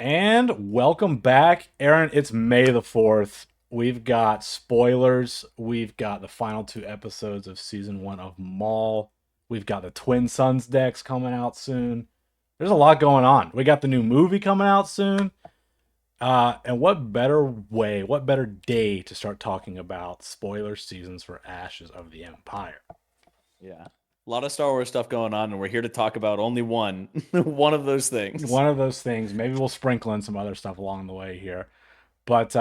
And welcome back, Aaron. It's May the 4th. We've got spoilers. We've got the final two episodes of season one of Maul. We've got the Twin Suns decks coming out soon. There's a lot going on. We got the new movie coming out soon. And what better way, what better day to start talking about spoiler seasons for Ashes of the Empire? Yeah. A lot of Star Wars stuff going on, and we're here to talk about only one, one of those things. One of those things. Maybe we'll sprinkle in some other stuff along the way here. But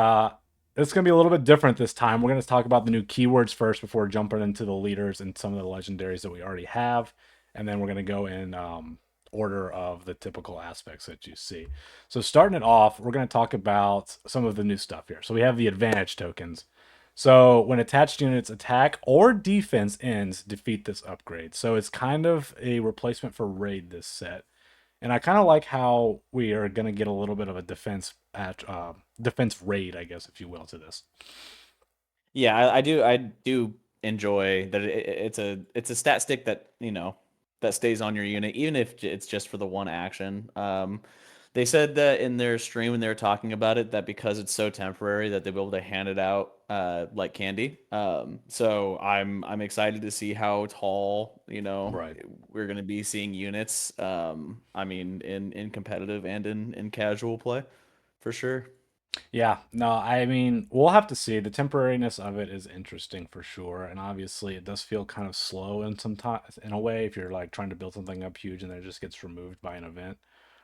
it's going to be a little bit different this time. We're going to talk about the new keywords first before jumping into the leaders and some of the legendaries that we already have. And then we're going to go in order of the typical aspects that you see. So, starting it off, we're going to talk about some of the new stuff here. So, we have the advantage tokens. So, when attached units attack or defense ends, defeat this upgrade. So, it's kind of a replacement for raid this set. And I kind of like how we are going to get a little bit of a defense raid, I guess, if you will, to this. Yeah, I do enjoy that it's a stat stick that that stays on your unit, even if it's just for the one action. They said that in their stream when they were talking about it that because it's so temporary that they'll be able to hand it out like candy. So I'm excited to see how tall Right. we're going to be seeing units. I mean in competitive and in casual play for sure. Yeah. No, I mean, we'll have to see. The temporariness of it is interesting for sure, and obviously, it does feel kind of slow in some time, in a way, if you're like trying to build something up huge and then it just gets removed by an event.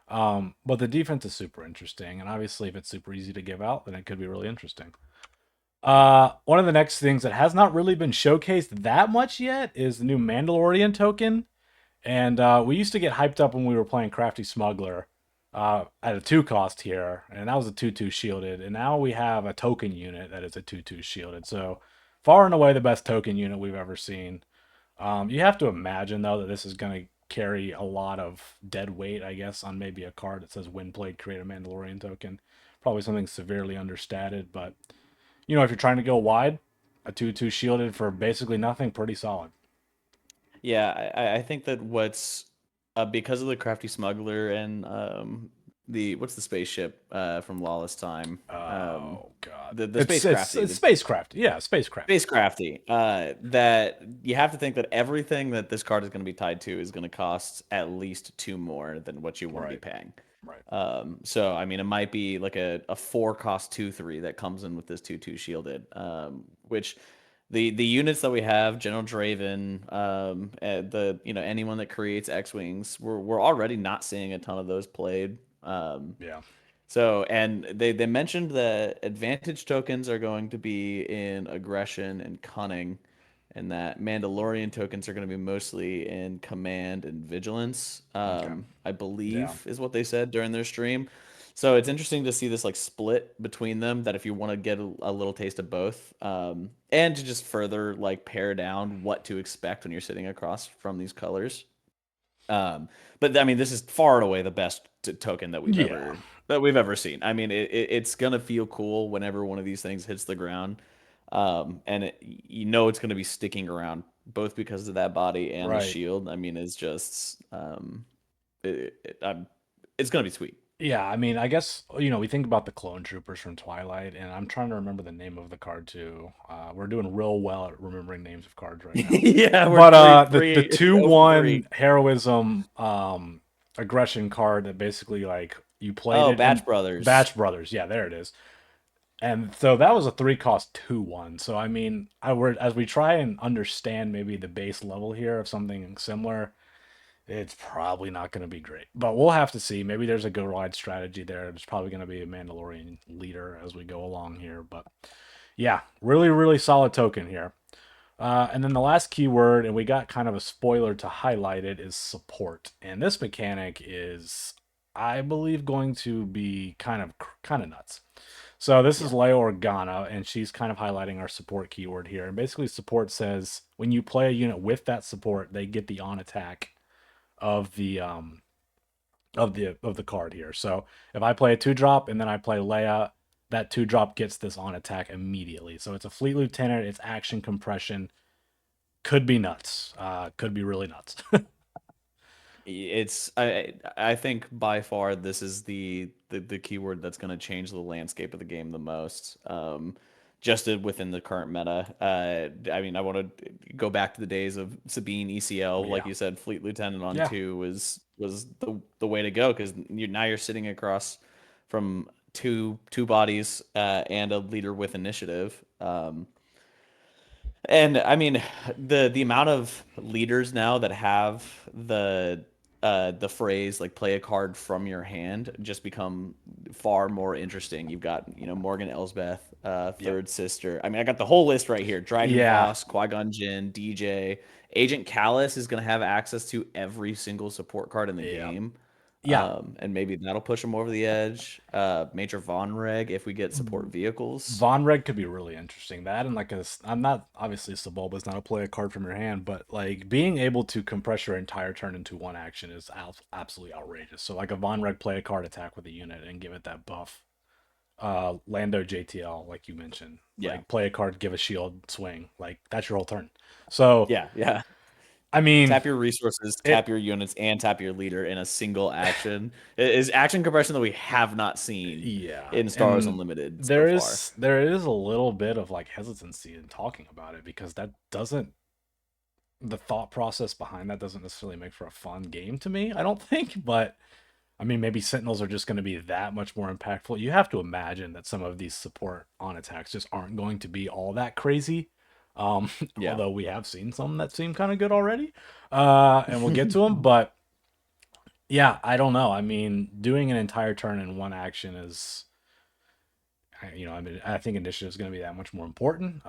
But the defense is super interesting, and obviously, if it's super easy to give out, then it could be really interesting. One of the next things that has not really been showcased that much yet is the new Mandalorian token. And we used to get hyped up when we were playing Crafty Smuggler at a 2 cost here, and that was a 2-2 shielded. And now we have a token unit that is a 2-2 shielded. So far and away the best token unit we've ever seen. You have to imagine, though, that this is going to carry a lot of dead weight, I guess, on maybe a card that says when played, create a Mandalorian token. Probably something severely understated, but if you're trying to go wide, a 2-2 shielded for basically nothing, pretty solid. Yeah, I think that what's because of the crafty smuggler and the what's the spaceship from Lawless Time, Oh god. the It's it's, spacecrafty, it's the spacecraft. Yeah, spacecrafty. spacecrafty, that you have to think that everything that this card is going to be tied to is going to cost at least two more than what you want to be Right. paying. Right. So I mean, it might be like a four cost 2/3 that comes in with this 2/2 shielded, which the units that we have, General Draven, the anyone that creates X wings, we're already not seeing a ton of those played. Yeah. So and they mentioned that advantage tokens are going to be in aggression and cunning, and that Mandalorian tokens are going to be mostly in command and vigilance. Okay. I Yeah. believe is what they said during their stream. So it's interesting to see this like split between them. That if you want to get a little taste of both, and to just further like pare down what to expect when you're sitting across from these colors. But I mean, this is far and away the best token Yeah. that we've ever seen. I mean, it's gonna feel cool whenever one of these things hits the ground, and it's gonna be sticking around both because of that body and the Right. shield. I mean, it's just it's gonna be sweet. Yeah, I mean, I guess we think about the clone troopers from Twilight, and I'm trying to remember the name of the card too. We're doing real well at remembering names of cards right now. Yeah, we're But the three two oh for three. one heroism aggression card that basically like you played Oh, it and Batch Brothers. Batch Brothers, yeah, there it is. And so that was a 3 cost 2-1. So I mean, as we try and understand maybe the base level here of something similar, it's probably not going to be great. But we'll have to see. Maybe there's a go ride strategy there. There's probably going to be a Mandalorian leader as we go along here. But yeah, really, really solid token here. And then the last keyword, and we got kind of a spoiler to highlight it, is support. And this mechanic is, I believe, going to be kind of nuts. So this Yeah. is Leia Organa, and she's kind of highlighting our support keyword here. And basically, support says when you play a unit with that support, they get the on attack of the card here. So if I play a 2 drop and then I play Leia, that 2 drop gets this on attack immediately. So it's a fleet lieutenant. It's action compression. Could be nuts. Could be really nuts. It's I think by far this is the keyword that's going to change the landscape of the game the most. Just within the current meta. I mean, I want to go back to the days of Sabine ECL, like Yeah. you said, Fleet Lieutenant on Yeah. two was the way to go because now you're sitting across from two bodies and a leader with initiative. And I mean, the amount of leaders now that have the phrase like play a card from your hand just become far more interesting. You've got, Morgan Elsbeth, Yep. third sister. I mean, I got the whole list right here. Dragon Yeah. Voss, Qui-Gon Jinn, DJ, Agent Callus is going to have access to every single support card in the Yeah. game. Yeah. And maybe that'll push them over the edge. Major Von Reg if we get support vehicles. Von Red could be really interesting. That and like I'm not obviously Sebulba is not a play a card from your hand, but like being able to compress your entire turn into one action is absolutely outrageous. So like a Von Red play a card attack with a unit and give it that buff. Lando JTL, like you mentioned, Yeah. like play a card, give a shield, swing, like that's your whole turn. So Yeah, yeah. I mean, Tap your resources, tap it your units, and tap your leader in a single action. It is action compression that we have not seen yeah, in Star Wars and Unlimited so there far. is there is a little bit of like hesitancy in talking about it because that doesn't the thought process behind that doesn't necessarily make for a fun game to me, I don't think. But I mean, maybe Sentinels are just going to be that much more impactful. You have to imagine that some of these support on attacks just aren't going to be all that crazy. Um, Yeah. although we have seen some that seem kind of good already, and we'll get to them. But yeah, I don't know. I mean, doing an entire turn in one action is, I mean, I think initiative is going to be that much more important.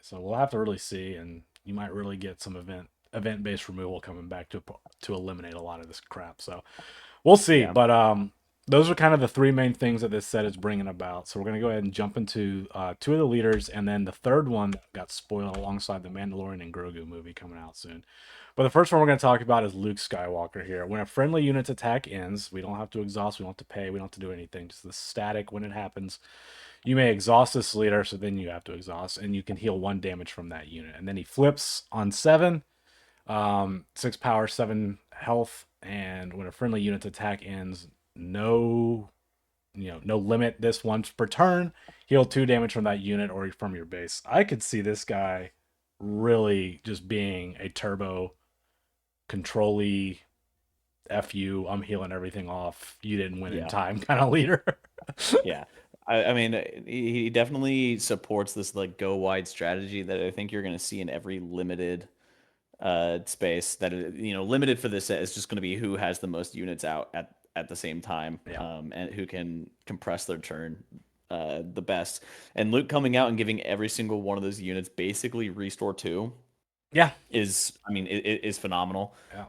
So we'll have to really see, and you might really get some event based removal coming back to eliminate a lot of this crap. So we'll see. Yeah. But those are kind of the three main things that this set is bringing about. So we're going to go ahead and jump into two of the leaders, and then the third one that got spoiled alongside the Mandalorian and Grogu movie coming out soon. But the first one we're going to talk about is Luke Skywalker here. When a friendly unit's attack ends, we don't have to exhaust, we don't have to pay, we don't have to do anything. Just the static when it happens. You may exhaust this leader, so then you have to exhaust, and you can heal one damage from that unit. And then he flips on 7, 6 power, 7 health, and when a friendly unit's attack ends, no no limit this once per turn. Heal 2 damage from that unit or from your base. I could see this guy really just being a turbo controlly fu. I'm healing everything off. You didn't win in Yeah. time kind of leader. Yeah. I mean, he definitely supports this like go wide strategy that I think you're going to see in every limited space that limited for this set is just going to be who has the most units out at the same time, Yeah. and who can compress their turn the best. And Luke coming out and giving every single one of those units basically restore two Yeah. is, I mean, it is phenomenal. Yeah.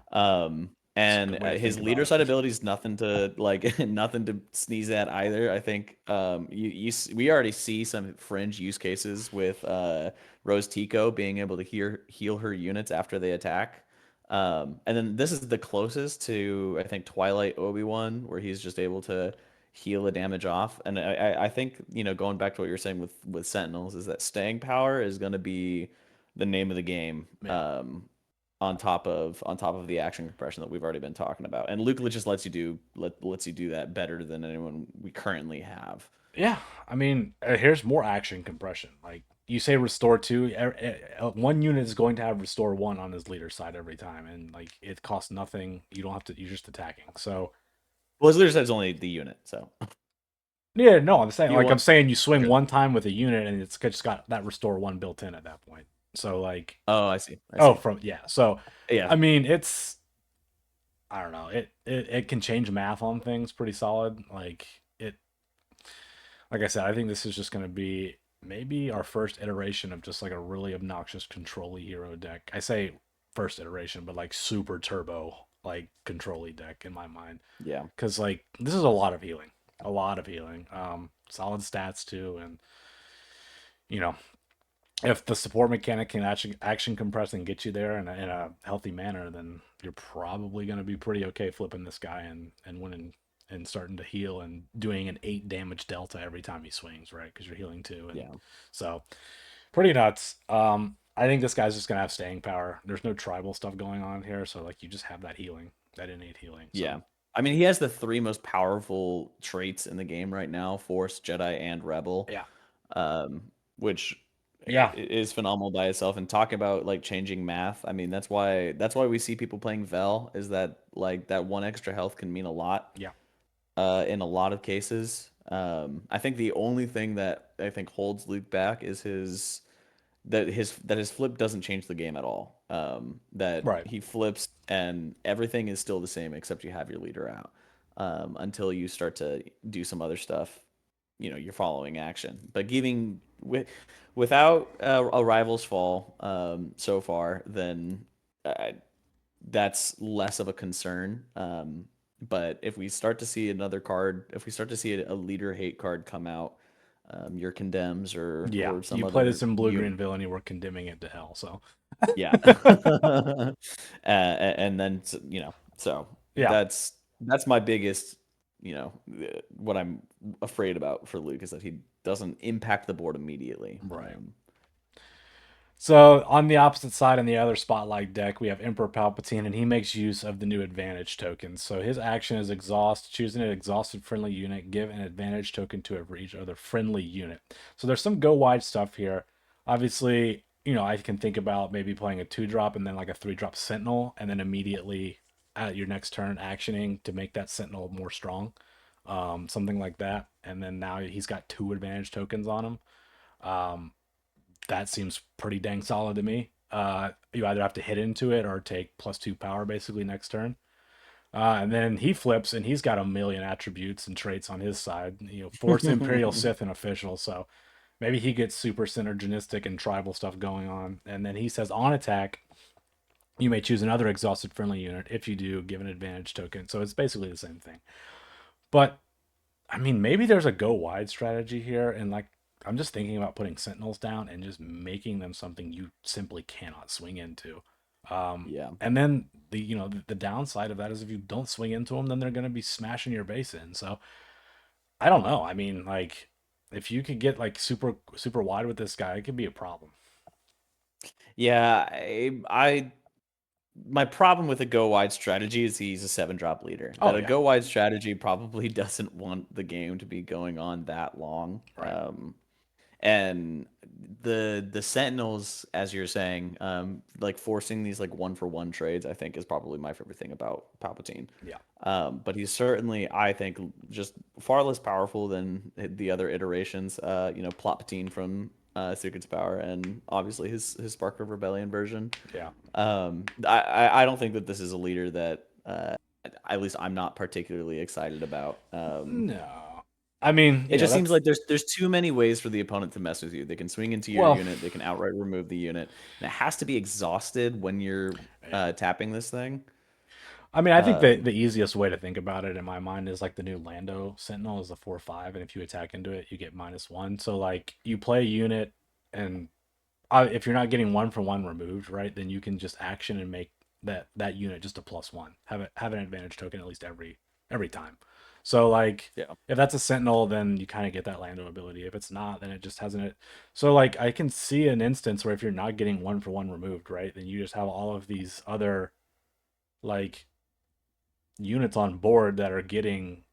It's a And good way to think his about leader it. side ability is nothing to like, nothing to sneeze at either. I think we already see some fringe use cases with Rose Tico being able to heal her units after they attack. And then this is the closest to I think Twilight Obi-Wan, where he's just able to heal the damage off. And I think going back to what you're saying with Sentinels is that staying power is going to be the name of the game. Yeah. On top of the action compression that we've already been talking about. And Luke just lets you do that better than anyone we currently have. Yeah, I mean, here's more action compression. Like you say, restore 2. One unit is going to have restore 1 on his leader side every time, and like it costs nothing. You don't have to. You're just attacking. So Well, his leader says only the unit, so yeah, no, I'm saying heal like I'm one. saying you swing Okay. one time with a unit, and it's just got that restore 1 built in at that point. So like, Oh, I see. I oh, see. from yeah. So Yeah. I mean, it's I don't know. It can change math on things pretty solid. Like I said, I think this is just going to be maybe our first iteration of just like a really obnoxious control hero deck. I say first iteration, but like super turbo like control deck in my mind Yeah. because like this is a lot of healing, a lot of healing. Solid stats too, and you know if the support mechanic can action compress and get you there in a healthy manner, then you're probably going to be pretty okay flipping this guy and winning and starting to heal and doing an 8 damage delta every time he swings, right? Because you're healing too, and Yeah. so pretty nuts. I think this guy's just gonna have staying power. There's no tribal stuff going on here, so like you just have that healing. I didn't need healing, Yeah. so I mean, he has the three most powerful traits in the game right now: Force, Jedi, and Rebel, yeah, which yeah, is phenomenal by itself. And talk about like changing math. I mean, that's why we see people playing Vel, is that like that one extra health can mean a lot yeah, in a lot of cases. I think the only thing that I think holds Luke back is his flip doesn't change the game at all. That right, he flips and everything is still the same except you have your leader out until you start to do some other stuff. You're following action, but without a rival's fall so far, then uh, that's less of a concern. But if we start to see another card, if we start to see a leader hate card come out, your condemns yeah. or some You play other this in blue unit. green villainy, we're condemning it to hell. So Yeah. And then so yeah, that's my biggest, what I'm afraid about for Luke is that he doesn't impact the board immediately. right. So on the opposite side, in the other spotlight deck, we have Emperor Palpatine, and he makes use of the new advantage token. So his action is exhaust, choosing an exhausted friendly unit, give an advantage token to it for each other friendly unit. So there's some go wide stuff here. Obviously, I can think about maybe playing a 2-drop and then like a 3-drop Sentinel, and then immediately at your next turn actioning to make that Sentinel more strong, something like that. And then now he's got 2 advantage tokens on him. Um, that seems pretty dang solid to me. You either have to hit into it or take +2 power basically next turn. And then he flips and he's got a million attributes and traits on his side. Force, Imperial, Um, Sith, and Official. So maybe he gets super synergistic and tribal stuff going on. And then he says on attack, you may choose another exhausted friendly unit. If you do, give an advantage token. So it's basically the same thing. But I mean, maybe there's a go wide strategy here, and like I'm just thinking about putting sentinels down and just making them something you simply cannot swing into. yeah. And then the downside of that is if you don't swing into them, then they're going to be smashing your base in. So I don't know. I mean, like if you could get like super super wide with this guy, it could be a problem. Yeah, my problem with a go wide strategy is he's a 7-drop leader. That Oh a yeah, go wide strategy probably doesn't want the game to be going on that long. right. And the Sentinels, as you're saying, like forcing these like one for one trades, I think is probably my favorite thing about Palpatine. Yeah, But he's certainly, I think, just far less powerful than the other iterations. Palpatine from Secrets of Power, and obviously his Spark of Rebellion version. yeah. I don't think that this is a leader that at least I'm not particularly excited about. No, I mean, It just seems that's like there's too many ways for the opponent to mess with you. They can swing into your well, unit, they can outright remove the unit, and it has to be exhausted when you're yeah. tapping this thing. I mean, I think the Um, easiest way to think about it in my mind is like the new Lando Sentinel is a 4/5, and if you attack into it, you get -1. So like you play a unit, and if you're not getting one for one removed, right, then you can just action and make that unit just a +1. Have an advantage token at least every time. So like yeah, if that's a Sentinel, then you kind of get that Lando ability. If it's not, then it just hasn't it. So like I can see an instance where if you're not getting one for one removed, right, then you just have all of these other like units on board that are getting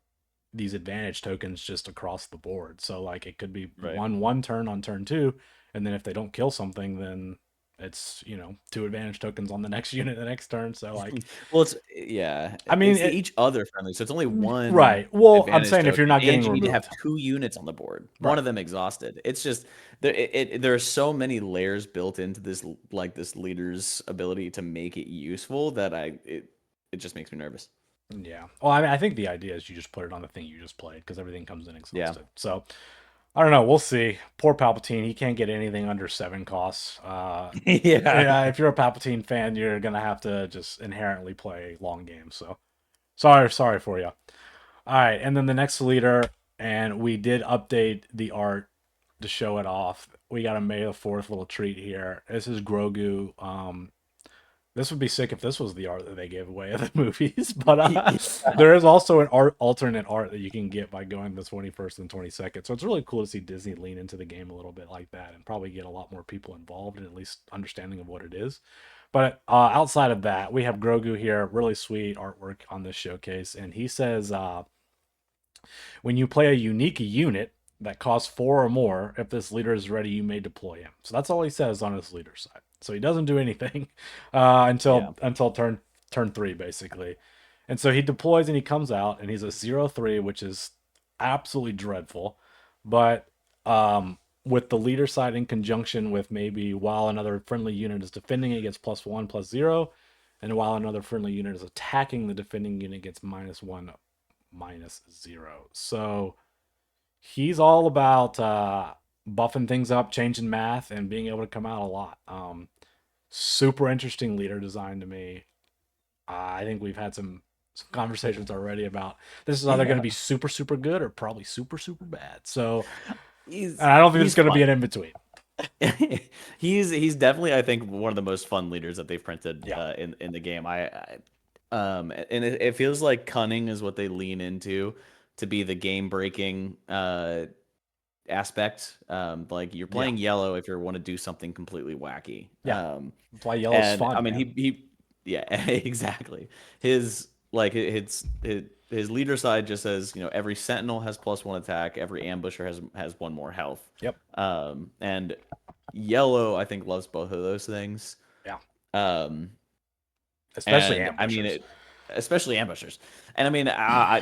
these advantage tokens just across the board. So like it could be right. one turn on turn two, and then if they don't kill something, then it's 2 advantage tokens on the next unit the next turn. So like Well, yeah, I mean it's the it each other friendly, so it's only one right. Well, I'm advantage saying if you're token, not and getting you need to have removed, 2 units on the board, one right? of them exhausted. It's just there are so many layers built into this, like this leader's ability to make it useful that it just makes me nervous. Yeah. Well, I mean, I think the idea is you just put it on the thing you just played because everything comes in Yeah. exhausted. So I don't know. We'll see. Poor Palpatine. He can't get anything under 7 costs. Yeah. Yeah, if you're a Palpatine fan, you're gonna have to just inherently play long games. So sorry for you. All right, and then the next leader, and we did update the art to show it off. We got a May the Fourth little treat here. This is Grogu. This would be sick if this was the art that they gave away at the movies. But there is also an alternate art that you can get by going the 21st and 22nd. So it's really cool to see Disney lean into the game a little bit like that and probably get a lot more people involved and at least understanding of what it is. But outside of that, we have Grogu here. Really sweet artwork on this showcase, and he says when you play a unique unit that costs 4 or more, if this leader is ready, you may deploy him. So that's all he says on his leader side. So he doesn't do anything Yeah. until turn three, basically. And so he deploys and he comes out and he's a 0-3, which is absolutely dreadful. But with the leader side in conjunction with maybe while another friendly unit is defending, it gets +1/+0. And while another friendly unit is attacking, the defending unit gets -1/-0. So he's all about buffing things up, changing math, and being able to come out a lot. Super interesting leader design to me. I think we've had some conversations already about this is either going to Yeah. be super super good or probably super super bad. So He's and I don't think there's he's going to be fun. an in between. He's definitely, I think, one of the most fun leaders that they've printed Yeah, in the game. And it feels like cunning is what they lean into to be the game breaking aspect. Like you're yeah, playing yellow if you want to do something completely wacky. yeah. That's why yellow's And I fun, mean, man. yeah, exactly. His like his leader side just says, every sentinel has +1 attack, every ambusher has one more health. Yep. And yellow, I think, loves both of those things. Yeah. Um, Especially and I mean ambushers. it, especially ambushers. And I mean,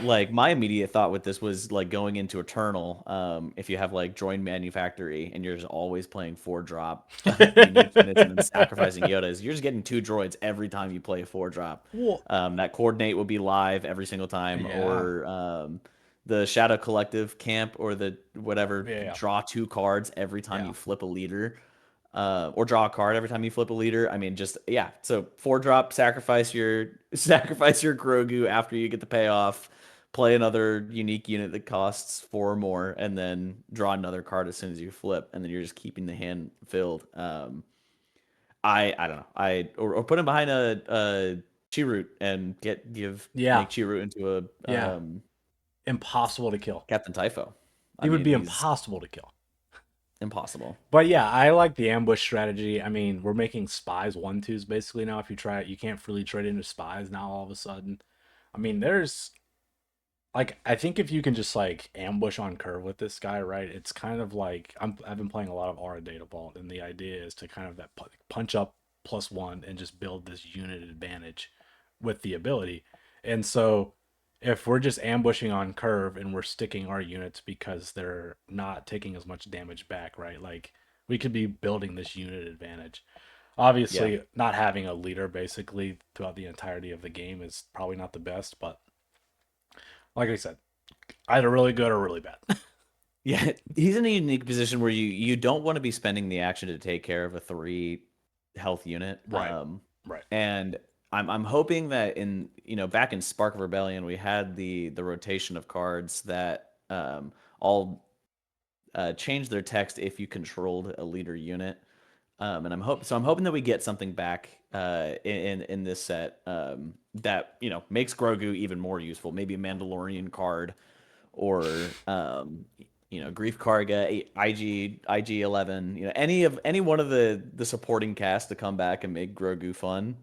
like my immediate thought with this was like going into Eternal. If you have like join manufactory and you're just always playing 4 drop unique units and then sacrificing Yodas, you're just getting 2 droids every time you play a 4 drop. Well, That coordinate will be live every single time, yeah. or the Shadow Collective camp, or the whatever, Yeah. draw 2 cards every time Yeah. you flip a leader, or draw a card every time you flip a leader. I mean, just yeah. So 4 drop, sacrifice your sacrifice your Grogu after you get the payoff. Play another unique unit that costs 4 or more, and then draw another card as soon as you flip, and then you're just keeping the hand filled. I don't know. Or put him behind a Chirrut and Yeah. make Chirrut into a Yeah. Impossible to kill. Captain Typho. I He would mean, be he's impossible to kill. impossible. But yeah, I like the ambush strategy. I mean, we're making spies 1/2s basically now. If you try it, you can't freely trade into spies now all of a sudden. I mean, there's like I think if you can just like ambush on curve with this guy, right? It's kind of like I've been playing a lot of Aura Data Vault, and the idea is to kind of that punch up +1 and just build this unit advantage with the ability. And so if we're just ambushing on curve and we're sticking our units because they're not taking as much damage back, right? Like we could be building this unit advantage. Yeah. Obviously, not having a leader basically throughout the entirety of the game is probably not the best, but like I said, either really good or really bad. Yeah, he's in a unique position where you don't want to be spending the action to take care of a 3 health unit. Right. Right. And I'm hoping that in back in Spark of Rebellion we had the rotation of cards that all change their text if you controlled a leader unit. And I'm hoping that we get something back in this set that makes Grogu even more useful. Maybe a Mandalorian card, or Grief Karga, IG 11. Any one of the supporting cast to come back and make Grogu fun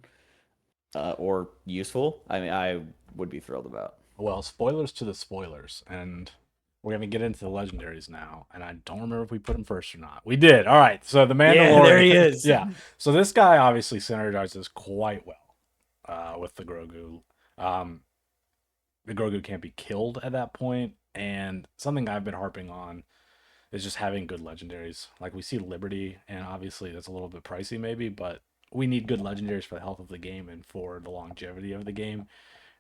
or useful. I mean, I would be thrilled about. Well, spoilers to the spoilers, and we're gonna get into the legendaries now. And I don't remember if we put him first or not. We did. All right. So the Yeah, there Mandalorian. he is. Yeah. So this guy obviously synergizes quite well with the Grogu. Um, the Grogu can't be killed at that point, and something I've been harping on is just having good legendaries. Like we see Liberty, and obviously that's a little bit pricey, maybe, but we need good legendaries for the health of the game and for the longevity of the game.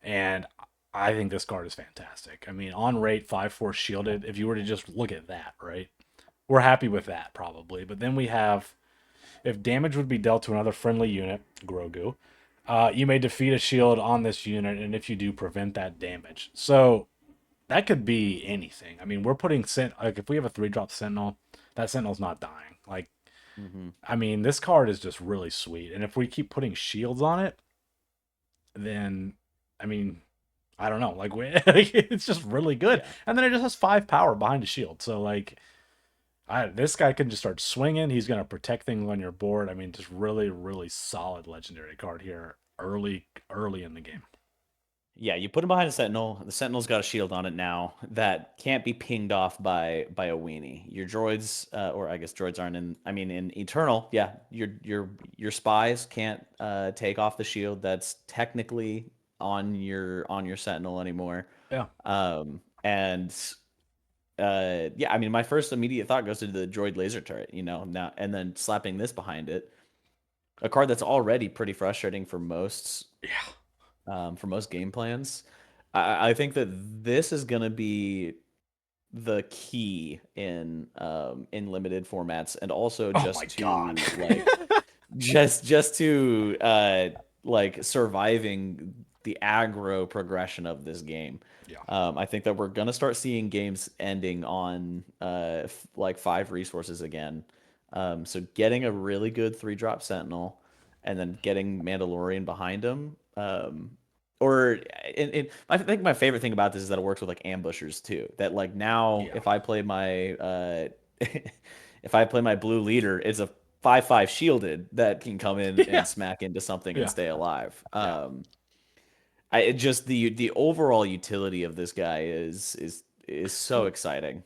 And I think this card is fantastic. I mean, on rate 5/4 shielded. If you were to just look at that, right, we're happy with that probably. But then we have if damage would be dealt to another friendly unit, Grogu, you may defeat a shield on this unit, and if you do, prevent that damage. So that could be anything. I mean, we're putting like if we have a 3-drop Sentinel, that Sentinel's not dying. Like, Hmm. I mean, this card is just really sweet, and if we keep putting shields on it, then I mean, I don't know, like it's just really good. Yeah. And then it just has 5 power behind a shield, so like This guy can just start swinging. He's going to protect things on your board. I mean, just really, really solid legendary card here early in the game. Yeah, you put him behind a sentinel. The sentinel's got a shield on it now that can't be pinged off by a weenie. Your droids, or I guess droids aren't in. I mean, in Eternal, yeah, your spies can't take off the shield that's technically on your sentinel anymore. Yeah. And yeah, I mean, my first immediate thought goes to the droid laser turret, you know, now and then slapping this behind it, a card that's already pretty frustrating Yeah. for most game plans. I think that this is going to be the key in limited formats, and also Oh my God. just to like surviving the aggro progression of this game. Yeah. I think that we're gonna start seeing games ending on like 5 resources again. So getting a really good 3-drop Sentinel, and then getting Mandalorian behind him. Or I think my favorite thing about this is that it works with like ambushers too. That like now Yeah. if I play my if I play my blue leader, it's a 5/5 shielded that can come in Yeah. and smack into something and Yeah. stay alive. Yeah. Just the overall utility of this guy is so exciting.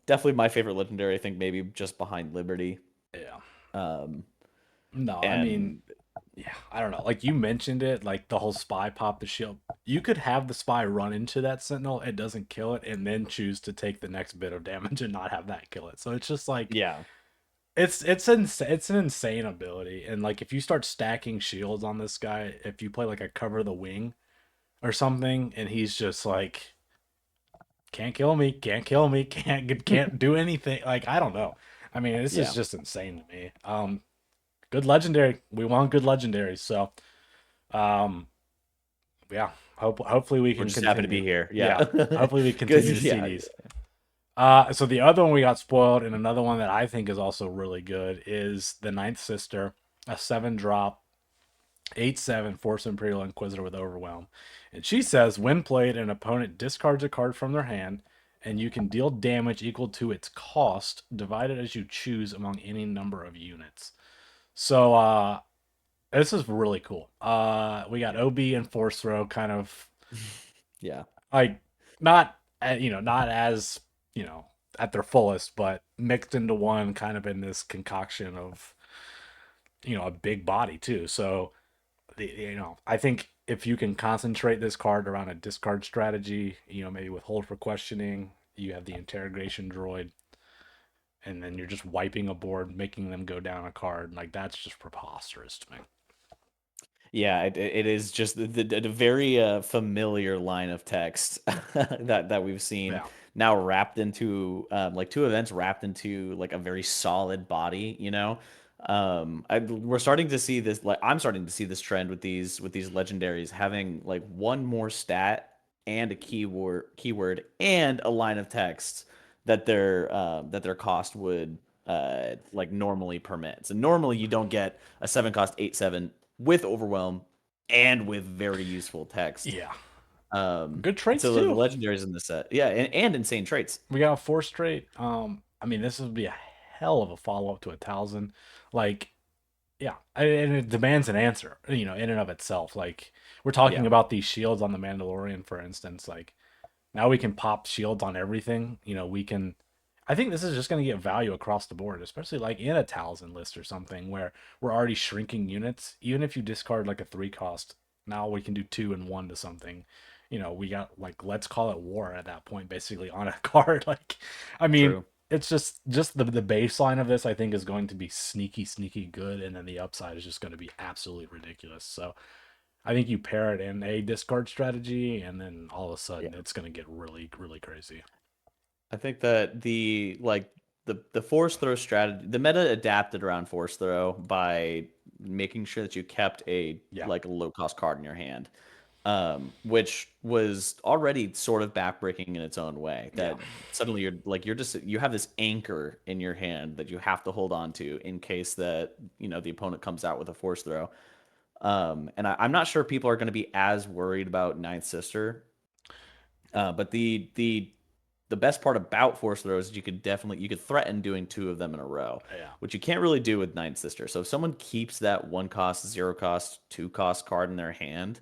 Definitely my favorite legendary. I think maybe just behind Liberty. Yeah. Um, No, I mean, and yeah, I don't know. Like you mentioned it, like the whole spy pop the shield. You could have the spy run into that sentinel, it doesn't kill it, and then choose to take the next bit of damage and not have that kill it. So it's just like yeah, it's an insane ability. And like if you start stacking shields on this guy, if you play like a cover the wing or something, and he's just like can't kill me, can't do anything. Like I don't know. I mean, this is yeah, just insane to me. Good legendary. We want good legendaries. So, um, yeah. Hopefully we we're can just happy to be continue. here. Yeah. Yeah, Hopefully we continue to because see yeah, these. So the other one we got spoiled, and another one that I think is also really good is the Ninth Sister, a 7-drop, 8/7 Force Imperial Inquisitor with Overwhelm. And she says, when played, an opponent discards a card from their hand, and you can deal damage equal to its cost, divided as you choose among any number of units. So this is really cool. We got OB and Force Throw kind of yeah, like not not as at their fullest, but mixed into one, kind of in this concoction of a big body too. So I think if you can concentrate this card around a discard strategy, maybe with hold for questioning, you have the interrogation droid, and then you're just wiping a board, making them go down a card. Like that's just preposterous to me. yeah. It is just the very familiar line of text that we've seen Yeah, now wrapped into like 2 events wrapped into like a very solid body. You know, we're starting to see this. Like I'm starting to see this trend with these legendaries having like one more stat and a keyword and a line of text that their cost would like normally permit. So normally you don't get a 7 cost 8/7 with overwhelm and with very useful text. yeah, good traits So the too. legendaries in the set, yeah, and insane traits. We got 4 straight. I mean, this would be a hell of a follow up to a thousand. Like, yeah, and it demands an answer. In and of itself. Like, we're talking Yeah, about these shields on the Mandalorian, for instance. Like, now we can pop shields on everything. We can. I think this is just going to get value across the board, especially like in a Talzin list or something where we're already shrinking units. Even if you discard like a 3 cost, now we can do 2 and 1 to something. We got like let's call it war at that point, basically on a card. Like, I mean, true. it's just the baseline of this. I think is going to be sneaky good, and then the upside is just going to be absolutely ridiculous. So I think you pair it in a discard strategy, and then all of a Yeah, sudden it's going to get really crazy. I think that the force throw strategy, the meta adapted around force throw by making sure that you kept a Yeah, like a low cost card in your hand, which was already sort of backbreaking in its own way. yeah, That suddenly you have this anchor in your hand that you have to hold on to in case that the opponent comes out with a force throw. And I'm not sure people are going to be as worried about Ninth Sister, but the the best part about force throws is you could threaten doing two of them in a row, Yeah, which you can't really do with Ninth Sister. So if someone keeps that one cost, zero cost, two cost card in their hand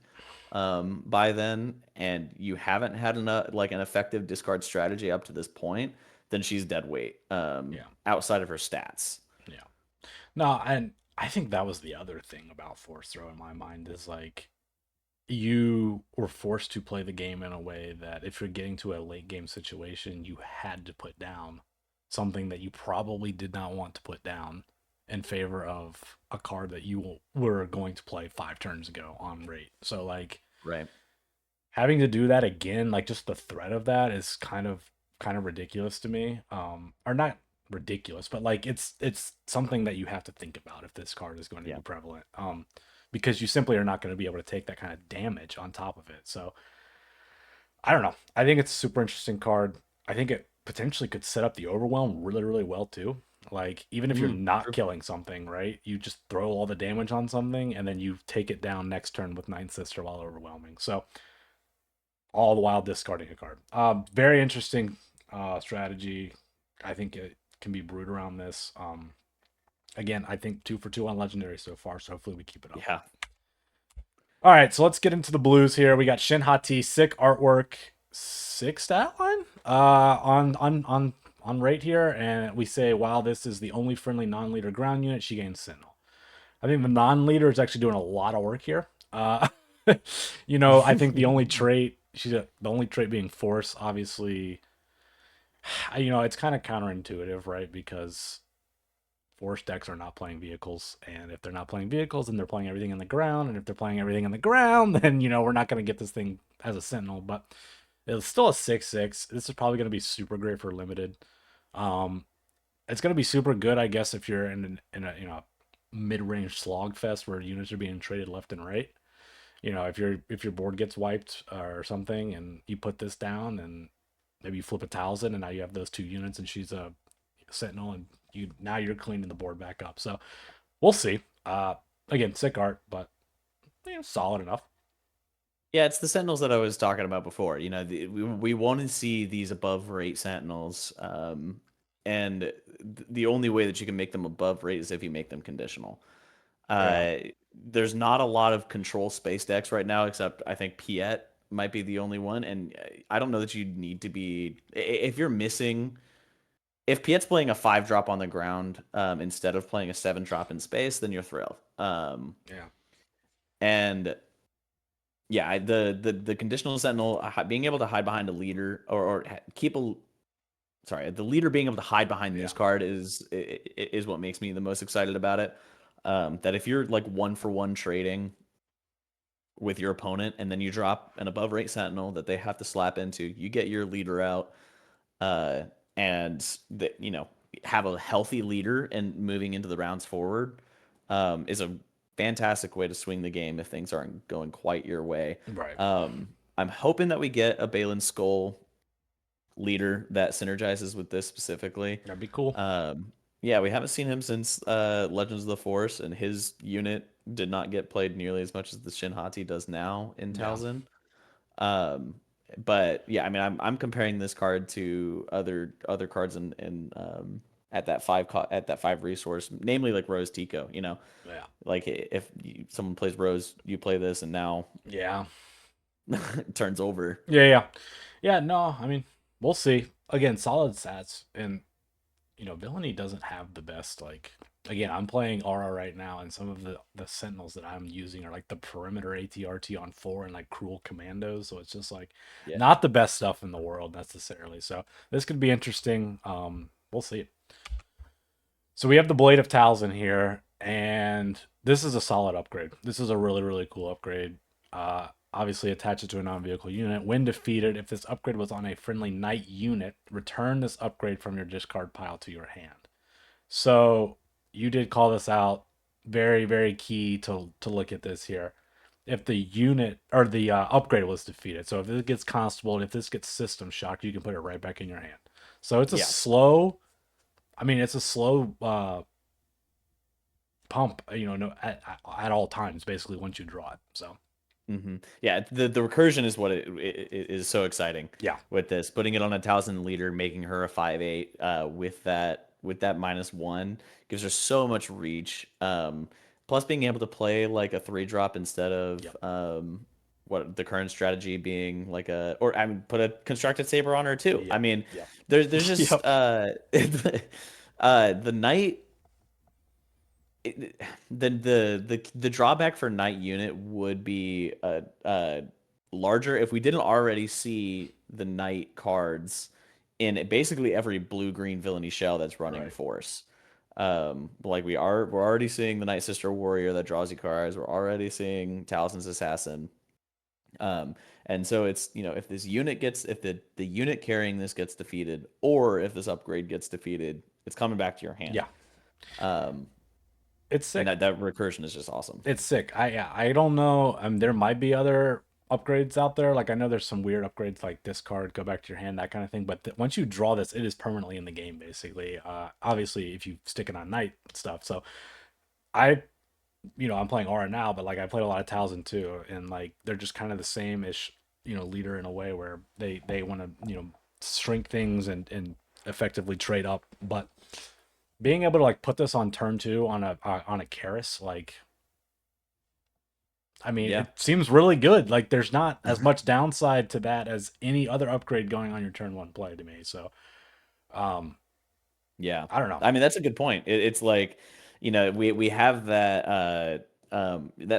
by then, and you haven't had an effective discard strategy up to this point, then she's dead weight yeah, outside of her stats. yeah. No, and I think that was the other thing about force throw in my mind is like you were forced to play the game in a way that if you're getting to a late game situation, you had to put down something that you probably did not want to put down in favor of a card that you were going to play 5 turns ago on rate. So like Right. having to do that again, like just the threat of that is kind of ridiculous to me. Or not ridiculous, but like it's something that you have to think about if this card is going to Yeah. be prevalent. Because you simply are not going to be able to take that kind of damage on top of it. So I don't know. I think it's a super interesting card. I think it potentially could set up the overwhelm really, really well too. Like even if you're not True. killing something, right? You just throw all the damage on something and then you take it down next turn with Ninth Sister while overwhelming. So all the while discarding a card. Very interesting strategy. I think it can be brewed around this. Again, I think 2 for 2 on legendary so far, so hopefully we keep it up. Yeah. All right, so let's get into the blues here. We got Shin Hati, sick artwork, 6 stat line on rate here, and we say while this is the only friendly non-leader ground unit, she gains Sentinel. I think the non-leader is actually doing a lot of work here. I think the only trait the only trait being force, obviously, it's kind of counterintuitive, right? Because force decks are not playing vehicles, and if they're not playing vehicles, then they're playing everything in the ground, and if they're playing everything in the ground, then we're not going to get this thing as a sentinel. But it's still a 6/6. This is probably going to be super great for limited. Um, it's going to be super good, I guess, if you're in a mid-range slog fest where units are being traded left and right. If your board gets wiped or something, and you put this down, and maybe you flip a Talzin, and now you have those 2 units, and she's a sentinel, and you're cleaning the board back up. So we'll see. Again, sick art, but solid enough. Yeah, it's the Sentinels that I was talking about before. We want to see these above rate Sentinels, and the only way that you can make them above rate is if you make them conditional. Yeah, Uh, there's not a lot of control space decks right now, except I think Piet might be the only one, and I don't know that you need to be if you're missing. If Piet's playing a 5 drop on the ground instead of playing a 7 drop in space, then you're thrilled. yeah, And yeah, the conditional sentinel being able to hide behind a leader or keep a sorry, the leader being able to hide behind yeah. this card is what makes me the most excited about it. That if you're like 1 for 1 trading with your opponent and then you drop an above rate sentinel that they have to slap into, you get your leader out, uh, and that have a healthy leader and moving into the rounds forward is a fantastic way to swing the game if things aren't going quite your way. Right. I'm hoping that we get a Balin Skull leader that synergizes with this specifically. That'd be cool. Yeah, we haven't seen him since Legends of the Force, and his unit did not get played nearly as much as the Shinhati does now in Yeah, Talzin. Um, but yeah, I mean, I'm comparing this card to other cards at at that 5 resource, namely like Rose Tico. yeah, Like if someone plays Rose, you play this, and now yeah, it turns over. yeah, yeah. Yeah, no, I mean, we'll see. Again, solid stats, and Villainy doesn't have the best like. Again, I'm playing Aura right now, and some of the Sentinels that I'm using are like the perimeter ATRT on 4 and like Cruel Commandos. So it's just like Yeah. not the best stuff in the world necessarily. So this could be interesting. We'll see. So we have the Blade of Talzin here, and this is a solid upgrade. This is a really, really cool upgrade. Obviously, attach it to a non-vehicle unit. When defeated, if this upgrade was on a friendly knight unit, return this upgrade from your discard pile to your hand. So you did call this out. Very, very key to look at this here. If the unit or the upgrade was defeated, so if it gets constable, if this gets system shocked, you can put it right back in your hand. So it's a Yeah. slow. I mean, it's a slow pump. No, at all times, basically once you draw it. So Yeah, the recursion is what it is so exciting Yeah. with this. Putting it on a 1,000 liter, making her a 5.8 with that -1 gives her so much reach. Plus being able to play like a 3 drop instead of Yep. what the current strategy being like a, or I mean put a constructed saber on her too. I Yep. mean, Yep. there's just Yep. the knight the drawback for Knight unit would be larger if we didn't already see the Knight cards in basically every blue green villainy shell that's running Right. Force. Like we're already seeing the Night Sister Warrior that draws you cards. We're already seeing Talisman's Assassin. Um, and so it's, if this unit gets, if the unit carrying this gets defeated, or if this upgrade gets defeated, it's coming back to your hand. Yeah. Um, It's and sick. that recursion is just awesome. It's sick. I don't know. There might be other upgrades out there. Like I know there's some weird upgrades like discard, go back to your hand, that kind of thing. But once you draw this, it is permanently in the game basically. Obviously if you stick it on night stuff. So I, I'm playing Aura now, but like I played a lot of Talzin too, and like they're just kind of the same ish, leader in a way where they want to shrink things and effectively trade up. But being able to like put this on turn two on a Karis, like I mean, Yeah. it seems really good. Like there's not as much downside to that as any other upgrade going on your turn one play to me. So um Yeah. I don't know. I mean, that's a good point. It's like, we have that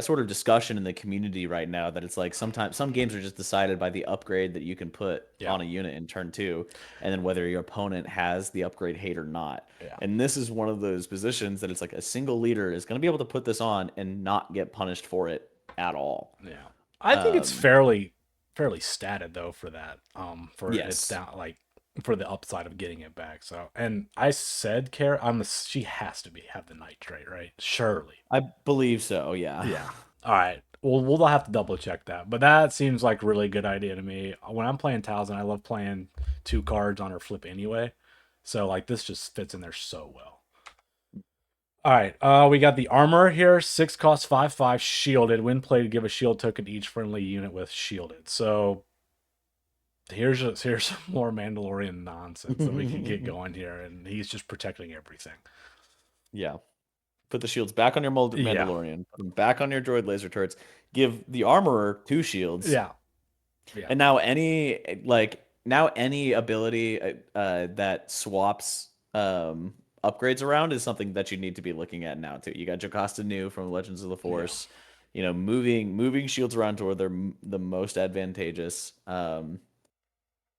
sort of discussion in the community right now that it's like sometimes some games are just decided by the upgrade that you can put Yeah. on a unit in turn two, and then whether your opponent has the upgrade hate or not. Yeah. And this is one of those positions that it's like a single leader is going to be able to put this on and not get punished for it at all. Yeah. I think it's Um, fairly statted though for that. For its yes, down like for the upside of getting it back. So and I said Kara she has to be have the nitrate, right? Surely. I believe so. Yeah. Yeah. All right. Well, we'll have to double check that, but that seems like a really good idea to me. When I'm playing Talzin, I love playing two cards on her flip anyway, so like this just fits in there so well. All right, we got the armor here. 6 cost 5/5 shielded. When played, give a shield token to each friendly unit with shielded. So here's some more Mandalorian nonsense that we can get going here, and he's just protecting everything. Yeah. Put the shields back on your Yeah, Mandalorian. Put them back on your droid laser turrets. Give the armorer 2 shields. yeah, yeah, And now any ability that swaps upgrades around is something that you need to be looking at now too. You got Jocasta Nu from Legends of the yeah. Force. Moving shields around to where they're the most advantageous.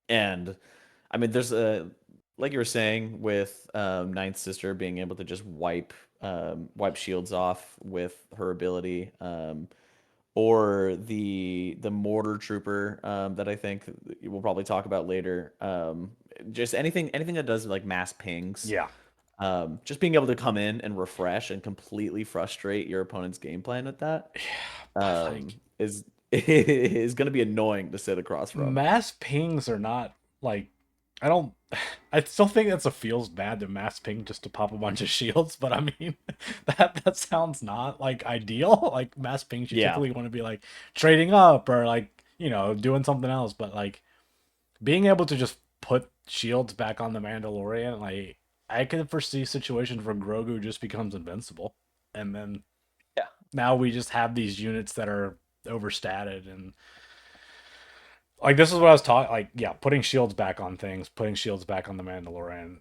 And I mean, there's a, like you were saying with Ninth Sister being able to just wipe shields off with her ability, or the Mortar Trooper that I think we'll probably talk about later. Just anything that does like mass pings. Yeah. Just being able to come in and refresh and completely frustrate your opponent's game plan with that But like is going to be annoying to sit across from. mass pings are not like I don't I still think that's a feels bad to mass ping just to pop a bunch of shields, but I mean that sounds not like ideal. Like mass pings you Yeah, typically want to be like trading up or like, doing something else, but like being able to just put shields back on the Mandalorian, like I could foresee situations where Grogu just becomes invincible. And then yeah, now we just have these units that are overstated and like this is what I was talking. Like, yeah, putting shields back on things, putting shields back on the Mandalorian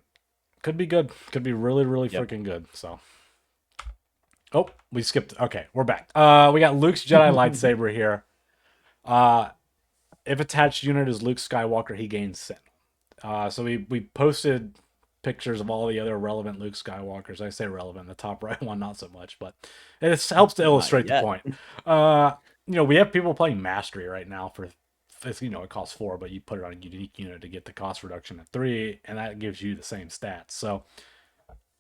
could be good. Could be really, really yep. freaking good. So, oh, we skipped. Okay, we're back. We got Luke's Jedi lightsaber here. Uh, if attached unit is Luke Skywalker, he gains sin. So we posted pictures of all the other relevant Luke Skywalkers. I say relevant, the top right one not so much, but it helps to Not illustrate the yet. point. Uh, we have people playing Mastery right now for it's, it costs 4, but you put it on a unique unit to get the cost reduction at 3, and that gives you the same stats. So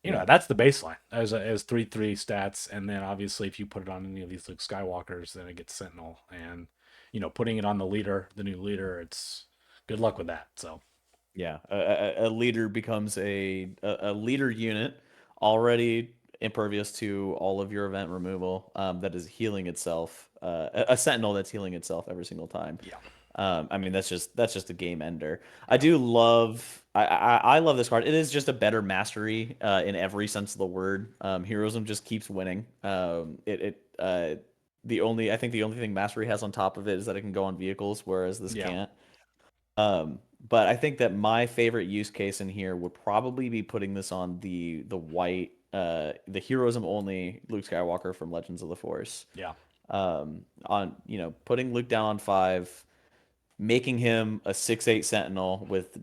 Yeah, that's the baseline as 3/3 stats, and then obviously if you put it on any of these Luke Skywalkers, then it gets Sentinel, and putting it on the new leader, it's good luck with that. So yeah. A leader becomes a leader unit already impervious to all of your event removal, that is healing itself. A sentinel that's healing itself every single time. Yeah, I mean, that's just a game ender. I yeah, do love. I love this card. It is just a better mastery in every sense of the word. Heroism just keeps winning. The only I think the only thing mastery has on top of it is that it can go on vehicles, whereas this yeah, can't. But I think that my favorite use case in here would probably be putting this on the white, the heroism only Luke Skywalker from Legends of the Force. yeah, On putting Luke down on 5, making him a 6/8 Sentinel with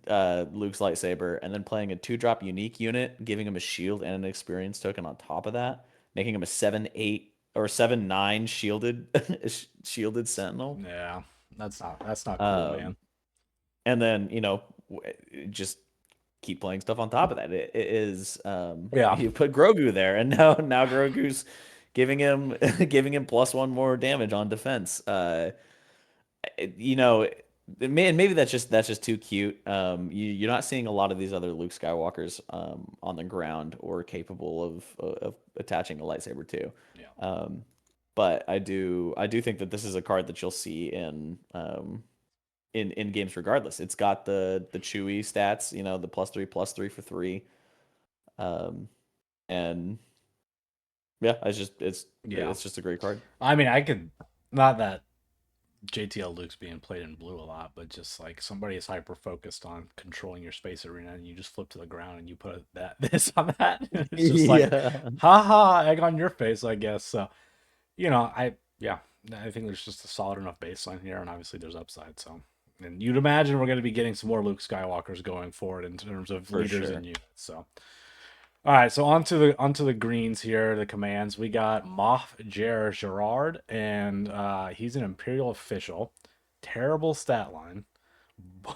Luke's lightsaber, and then playing a 2-drop unique unit, giving him a shield and an experience token on top of that, making him a 7/8 or 7/9 shielded Sentinel. yeah. That's not cool, man. Um, and then just keep playing stuff on top of that. It is Yeah, you put Grogu there, and now Grogu's giving him giving him +1 more damage on defense. You know, and maybe that's just too cute. You're not seeing a lot of these other Luke Skywalkers on the ground or capable of attaching a lightsaber to. yeah, Um, but I do think that this is a card that you'll see in games regardless. It's got the Chewy stats, the +3/+3 for 3. Um, and yeah, yeah. it's just a great card. I mean, I could not that JTL Luke's being played in blue a lot, but just like somebody is hyper focused on controlling your space arena, and you just flip to the ground and you put that this on that, and it's just like, Yeah. haha, egg on your face, I guess. So yeah, I think there's just a solid enough baseline here, and obviously there's upside. So, and you'd imagine we're going to be getting some more Luke Skywalkers going forward in terms of For leaders and sure. units. So, all right, so onto the greens here, the commands. We got Moff Gerard, and he's an Imperial official. Terrible stat line,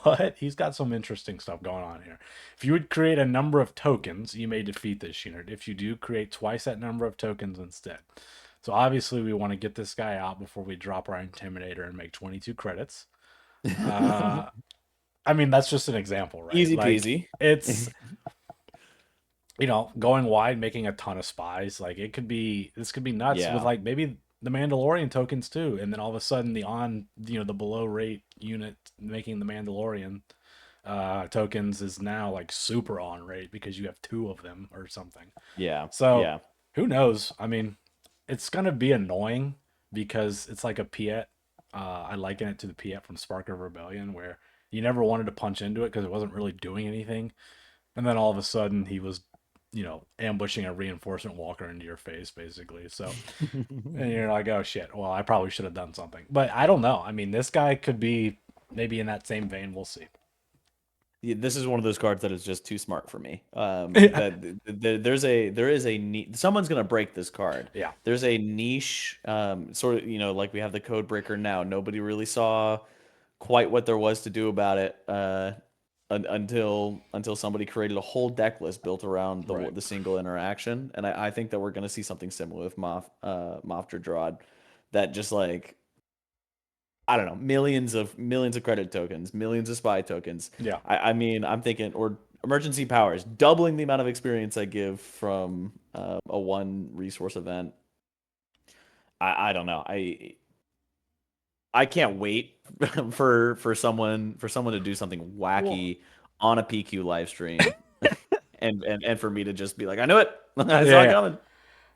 but he's got some interesting stuff going on here. If you would create a number of tokens, you may defeat this unit. If you do, create twice that number of tokens instead. So obviously, we want to get this guy out before we drop our Intimidator and make 22 credits. Uh, I mean, that's just an example, right? Easy Like, peasy. it's going wide, making a ton of spies. Like this could be nuts with Yeah. like maybe the Mandalorian tokens too, and then all of a sudden the below rate unit making the Mandalorian tokens is now like super on rate because you have two of them or something. Yeah. So Yeah. who knows? I mean, it's gonna be annoying because it's like a Piet. I liken it to the Piet from Spark of Rebellion, where you never wanted to punch into it because it wasn't really doing anything, and then all of a sudden he was, ambushing a reinforcement walker into your face, basically. So, and you're like, oh shit, well, I probably should have done something. But I don't know. I mean, this guy could be maybe in that same vein. We'll see. Yeah, this is one of those cards that is just too smart for me. yeah. There is a someone's gonna break this card. Yeah. There's a niche, sort of, like we have the code breaker now. Nobody really saw quite what there was to do about it, until somebody created a whole deck list built around the Right. the single interaction. And I think that we're gonna see something similar with Moff Dradrad, that just like, I don't know, millions of credit tokens, millions of spy tokens. Yeah. I mean, I'm thinking, or emergency powers, doubling the amount of experience I give from a one resource event. I don't know. I can't wait for someone to do something Well, wacky on a PQ live stream, and for me to just be like, I knew it, I yeah, saw it yeah. coming.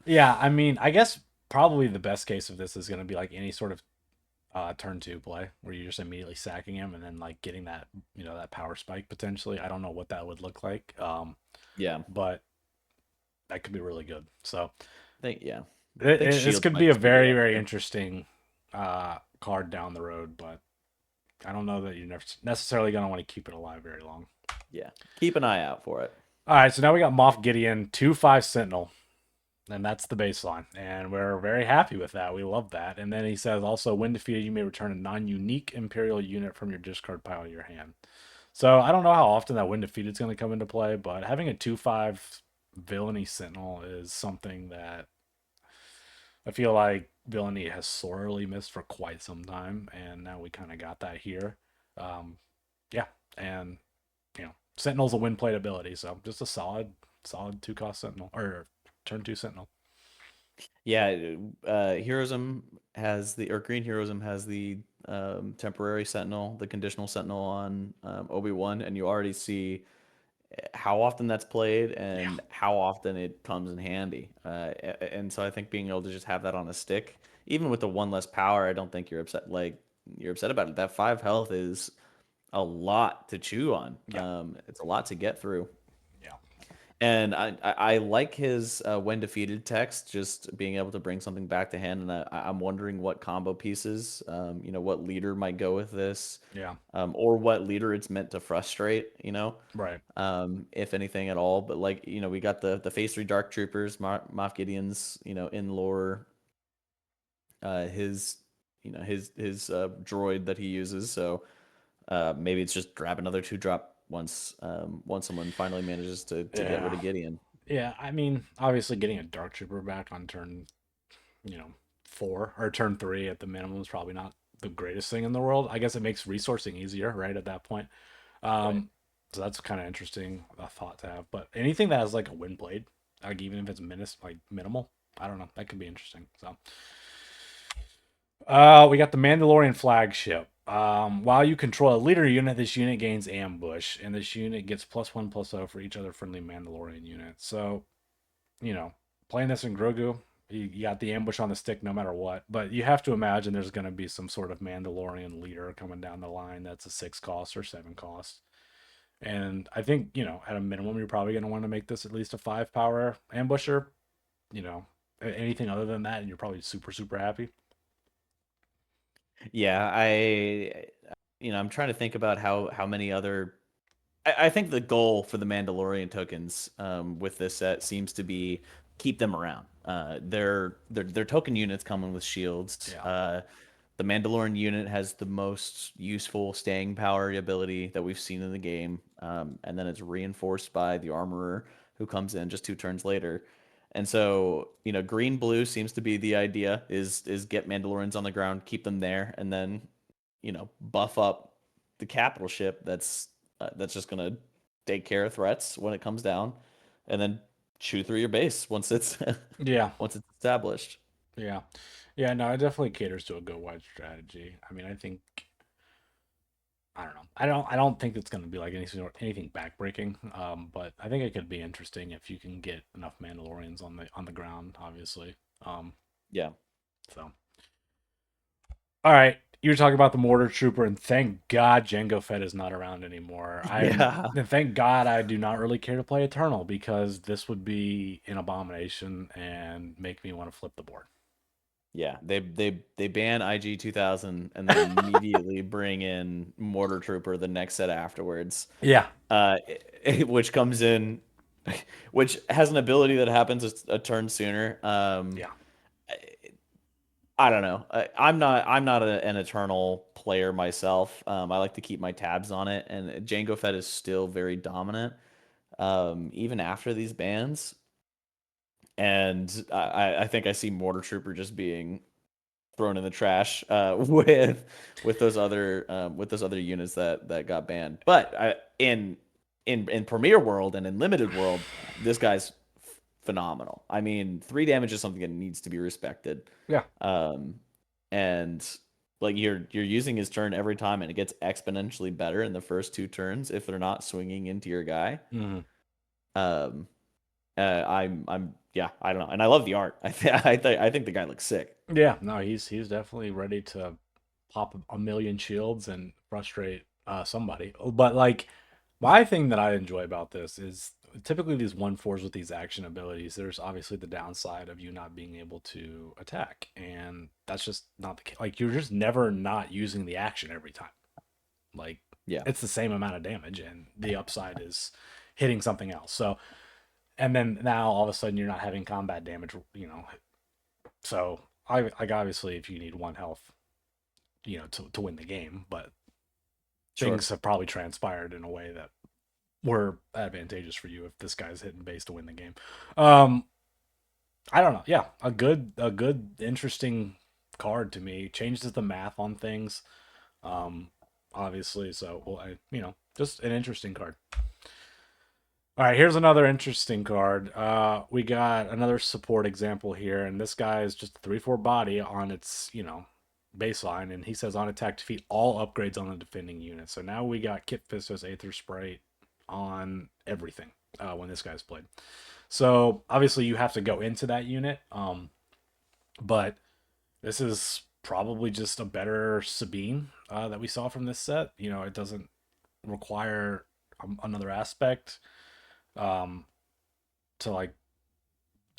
Yeah, I mean, I guess probably the best case of this is going to be like any sort of turn two play where you're just immediately sacking him and then like getting that, that power spike potentially. I don't know what that would look like. Yeah, But that could be really good. So yeah, think this shield could might be a just be the very, very answer. interesting card down the road, but I don't know that you're necessarily going to want to keep it alive very long. Yeah, keep an eye out for it. All right, so now we got Moff Gideon, 2/5 Sentinel, and that's the baseline. And we're very happy with that. We love that. And then he says also, when defeated, you may return a non unique Imperial unit from your discard pile to your hand. So I don't know how often that when defeated is going to come into play, but having a 2/5 villainy Sentinel is something that I feel like villainy has sorely missed for quite some time, and now we kind of got that here. Um, yeah, and Sentinel's a win plate ability, so just a solid 2 cost Sentinel or turn two Sentinel. Yeah, Heroism has the or Green Heroism has the temporary Sentinel, the conditional Sentinel on Obi-Wan, and you already see how often that's played Yeah, and how often it comes in handy. And so I think being able to just have that on a stick, even with the one less power, I don't think you're upset about it. That 5 health is a lot to chew on. yeah, It's a lot to get through. yeah, And I like his when defeated text, just being able to bring something back to hand. And I'm wondering what combo pieces, what leader might go with this, yeah. or what leader it's meant to frustrate, Right. if anything at all. But like, we got the Phase 3 Dark Troopers, Moff Gideon's, in lore, his, his droid that he uses. So maybe it's just grab another 2 drop once someone finally manages to get rid Yeah, of Gideon. yeah. I mean, obviously, getting a Dark Trooper back on turn, you know, four or turn three at the minimum is probably not the greatest thing in the world. I guess it makes resourcing easier, right? At that point. Right. Um, so that's kind of interesting a thought to have. But anything that has like a wind blade, like even if it's like minimal, I don't know, that could be interesting. So, we got the Mandalorian flagship. While you control a leader unit, this unit gains ambush, and this unit gets +1/+0 for each other friendly Mandalorian unit. So, you know, playing this in Grogu, you got the ambush on the stick no matter what. But you have to imagine there's going to be some sort of Mandalorian leader coming down the line that's a 6 cost or 7 cost. And I think, at a minimum, you're probably going to want to make this at least a 5 power ambusher. You know, anything other than that, and you're probably super, super happy. Yeah, I'm trying to think about how many other. I think the goal for the Mandalorian tokens with this set seems to be keep them around. Their token units coming with shields. Yeah. The Mandalorian unit has the most useful staying power ability that we've seen in the game, and then it's reinforced by the armorer who comes in just 2 turns later. And so, green blue seems to be the idea is get Mandalorians on the ground, keep them there, and then, buff up the capital ship that's just gonna take care of threats when it comes down, and then chew through your base once it's Yeah. once it's established. Yeah. Yeah. No, it definitely caters to a go wide strategy. I mean, I think I don't know. I don't think it's going to be like anything backbreaking. But I think it could be interesting if you can get enough Mandalorians on the ground, obviously. Um, Yeah. so all right, you were talking about the mortar trooper, and thank God Jango Fett is not around anymore. Yeah. And thank God I do not really care to play Eternal because this would be an abomination and make me want to flip the board. Yeah, they ban IG 2000 and then immediately bring in Mortar Trooper the next set afterwards, Yeah. uh, which comes in, which has an ability that happens a turn sooner. Yeah. I don't know. I'm not an Eternal player myself. I like to keep my tabs on it, and Jango Fett is still very dominant, even after these bans. And I think I see Mortar Trooper just being thrown in the trash with those other units that got banned. But in Premier World and in Limited World, this guy's phenomenal. I mean, 3 damage is something that needs to be respected. Yeah. Um, and like you're using his turn every time, and it gets exponentially better in the first 2 turns if they're not swinging into your guy. Mhm. Um, I'm yeah, I don't know, and I love the art. I think the guy looks sick. Yeah, no, he's definitely ready to pop a million shields and frustrate somebody. But like my thing that I enjoy about this is typically these 1/4s with these action abilities. There's obviously the downside of you not being able to attack, and that's just not the case. Like you're just never not using the action every time. Like Yeah, it's the same amount of damage, and the upside is hitting something else. So and then now all of a sudden you're not having combat damage. So I like obviously if you need one health, to win the game, but sure. things have probably transpired in a way that were advantageous for you if this guy's hitting base to win the game. Um, I don't know. Yeah, a good, interesting card to me. Changes the math on things. Um, obviously. So, well, just an interesting card. All right, here's another interesting card. We got another support example here, and this guy is just a 3/4 body on its, baseline, and he says on attack defeat all upgrades on the defending unit. So now we got Kit Fisto's Aether Sprite on everything when this guy's played. So obviously you have to go into that unit, but this is probably just a better Sabine that we saw from this set. It doesn't require another aspect um, to like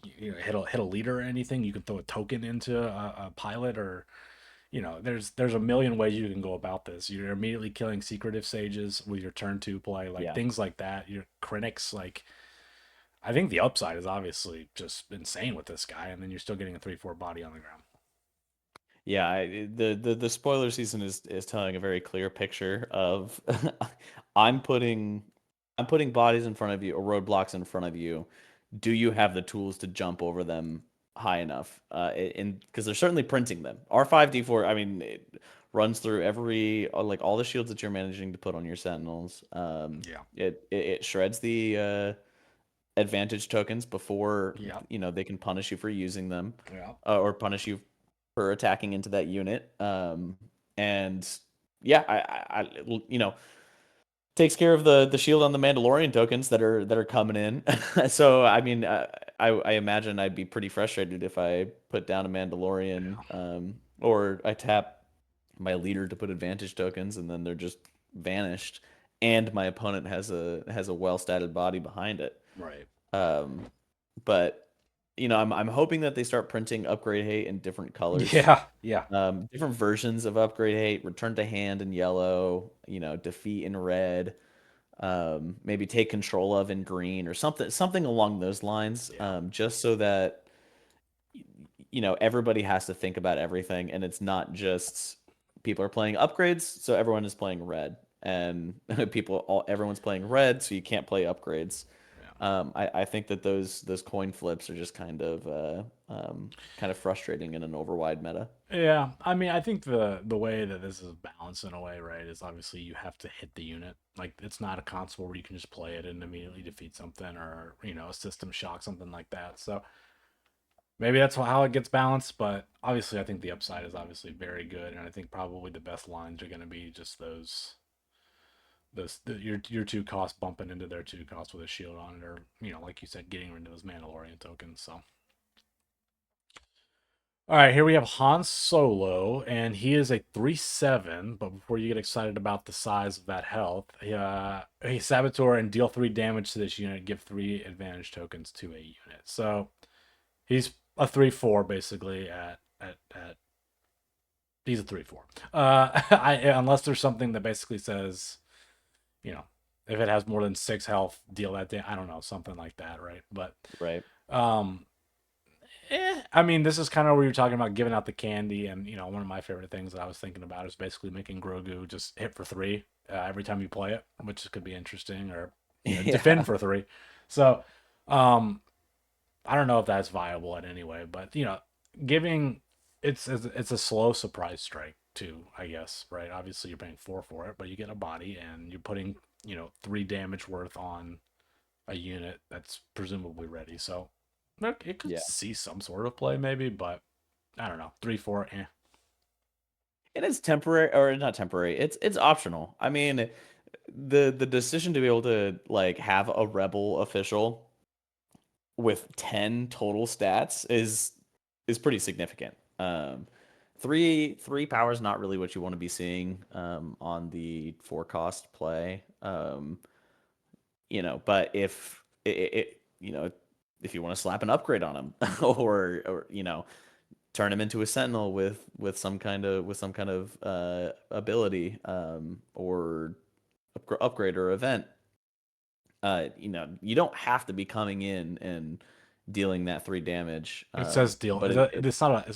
hit a leader or anything. You can throw a token into a pilot, or there's a million ways you can go about this. You're immediately killing secretive sages with your turn two play, like Yeah. things like that. Your critics, like I think the upside is obviously just insane with this guy, and then you're still getting a 3/4 body on the ground. Yeah, the spoiler season is telling a very clear picture of I'm putting I'm putting bodies in front of you or roadblocks in front of you. Do you have the tools to jump over them high enough? And because they're certainly printing them. R5D4, I mean, it runs through every like all the shields that you're managing to put on your sentinels. Yeah, It shreds the advantage tokens before yeah, they can punish you for using them, yeah, or punish you for attacking into that unit. And yeah, takes care of the shield on the Mandalorian tokens that are coming in. So I mean, I imagine I'd be pretty frustrated if I put down a Mandalorian, yeah. or I tap my leader to put advantage tokens, and then they're just vanished, and my opponent has a well statted body behind it. Right. Um, but I'm hoping that they start printing upgrade hate in different colors, Yeah, yeah, different versions of upgrade hate. Return to hand in yellow, defeat in red, maybe take control of in green, or something along those lines, yeah, just so that everybody has to think about everything, and it's not just people are playing upgrades, so everyone is playing red, and everyone's playing red, so you can't play upgrades. yeah. I think that those coin flips are just kind of frustrating in an overwide meta. Yeah, I mean, I think the way that this is balanced in a way, right, is obviously you have to hit the unit. Like it's not a console where you can just play it and immediately defeat something, or a system shock, something like that. So maybe that's how it gets balanced. But obviously, I think the upside is obviously very good, and I think probably the best lines are going to be just your two costs bumping into their two costs with a shield on it, or like you said, getting rid of those Mandalorian tokens. So. All right, here we have Han Solo, and he is a 3/7. But before you get excited about the size of that health, he Saboteur and deal 3 damage to this unit, give 3 advantage tokens to a unit. So he's a 3/4 basically at he's a 3/4. Unless there's something that basically says, you know, if it has more than 6 health, deal that. I don't know, something like that, right? But Right. um, I mean, this is kind of where you're talking about giving out the candy, and one of my favorite things that I was thinking about is basically making Grogu just hit for 3 every time you play it, which could be interesting, or defend Yeah. for 3. So, um, I don't know if that's viable in any way, but giving it's a slow surprise strike too, I guess, right? Obviously, you're paying 4 for it, but you get a body, and you're putting 3 damage worth on a unit that's presumably ready. So it could Yeah. see some sort of play maybe, but I don't know. 3/4, eh. And it's temporary, or not temporary. It's optional. I mean, the decision to be able to like have a rebel official with 10 total stats is pretty significant. Three power is not really what you want to be seeing on the 4 cost play. But if you want to slap an upgrade on him, or turn him into a sentinel with some kind of ability, or upgrade or event, you don't have to be coming in and dealing that 3 damage. It says deal. But It's not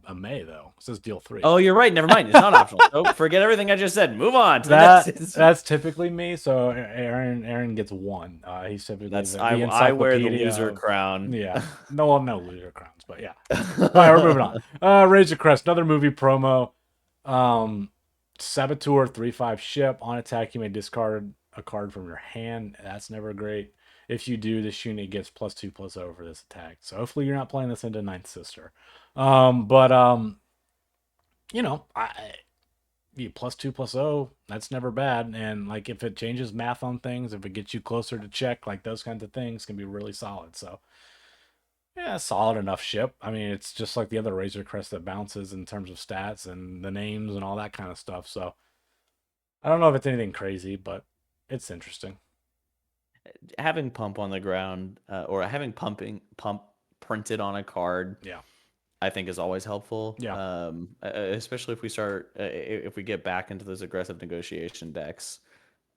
a May though. It says deal 3. oh, you're right. Never mind. It's not optional. So forget everything I just said. Move on to the next. That's typically me. So Aaron gets 1. He's typically That's the I wear the encyclopedia loser of, crown. yeah. No, well, no loser crowns, but yeah. All right, we're moving on. Raise the Crest, another movie promo. Um, Saboteur 3/5 ship on attack. You may discard a card from your hand. That's never great. if you do, this unit gets +2/+0 for this attack. So hopefully you're not playing this into Ninth Sister. But you know, I +2/+0, that's never bad. And like if it changes math on things, if it gets you closer to check, like those kinds of things can be really solid. So yeah, solid enough ship. I mean, it's just like the other Razor Crest that bounces in terms of stats and the names and all that kind of stuff. So I don't know if it's anything crazy, but it's interesting. Having pump on the ground or having pump printed on a card, Yeah. I think is always helpful. Yeah. Especially if we start if we get back into those aggressive negotiation decks.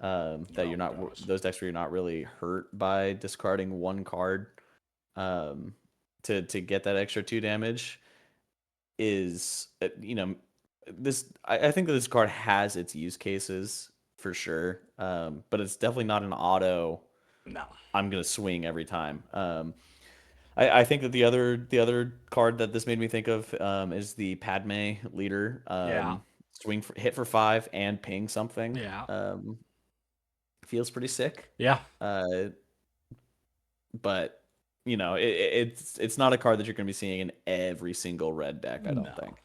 That Oh you're not gosh. those decks where you're not really hurt by discarding one card um, to get that extra 2 damage is this I think that this card has its use cases for sure, but it's definitely not an auto. No. I'm gonna swing every time. I think that the other card that this made me think of is the Padme leader. Yeah. Swing for, hit for 5 and ping something. Yeah. Feels pretty sick. Yeah. Uh, but it's not a card that you're going to be seeing in every single red deck. I don't No. think.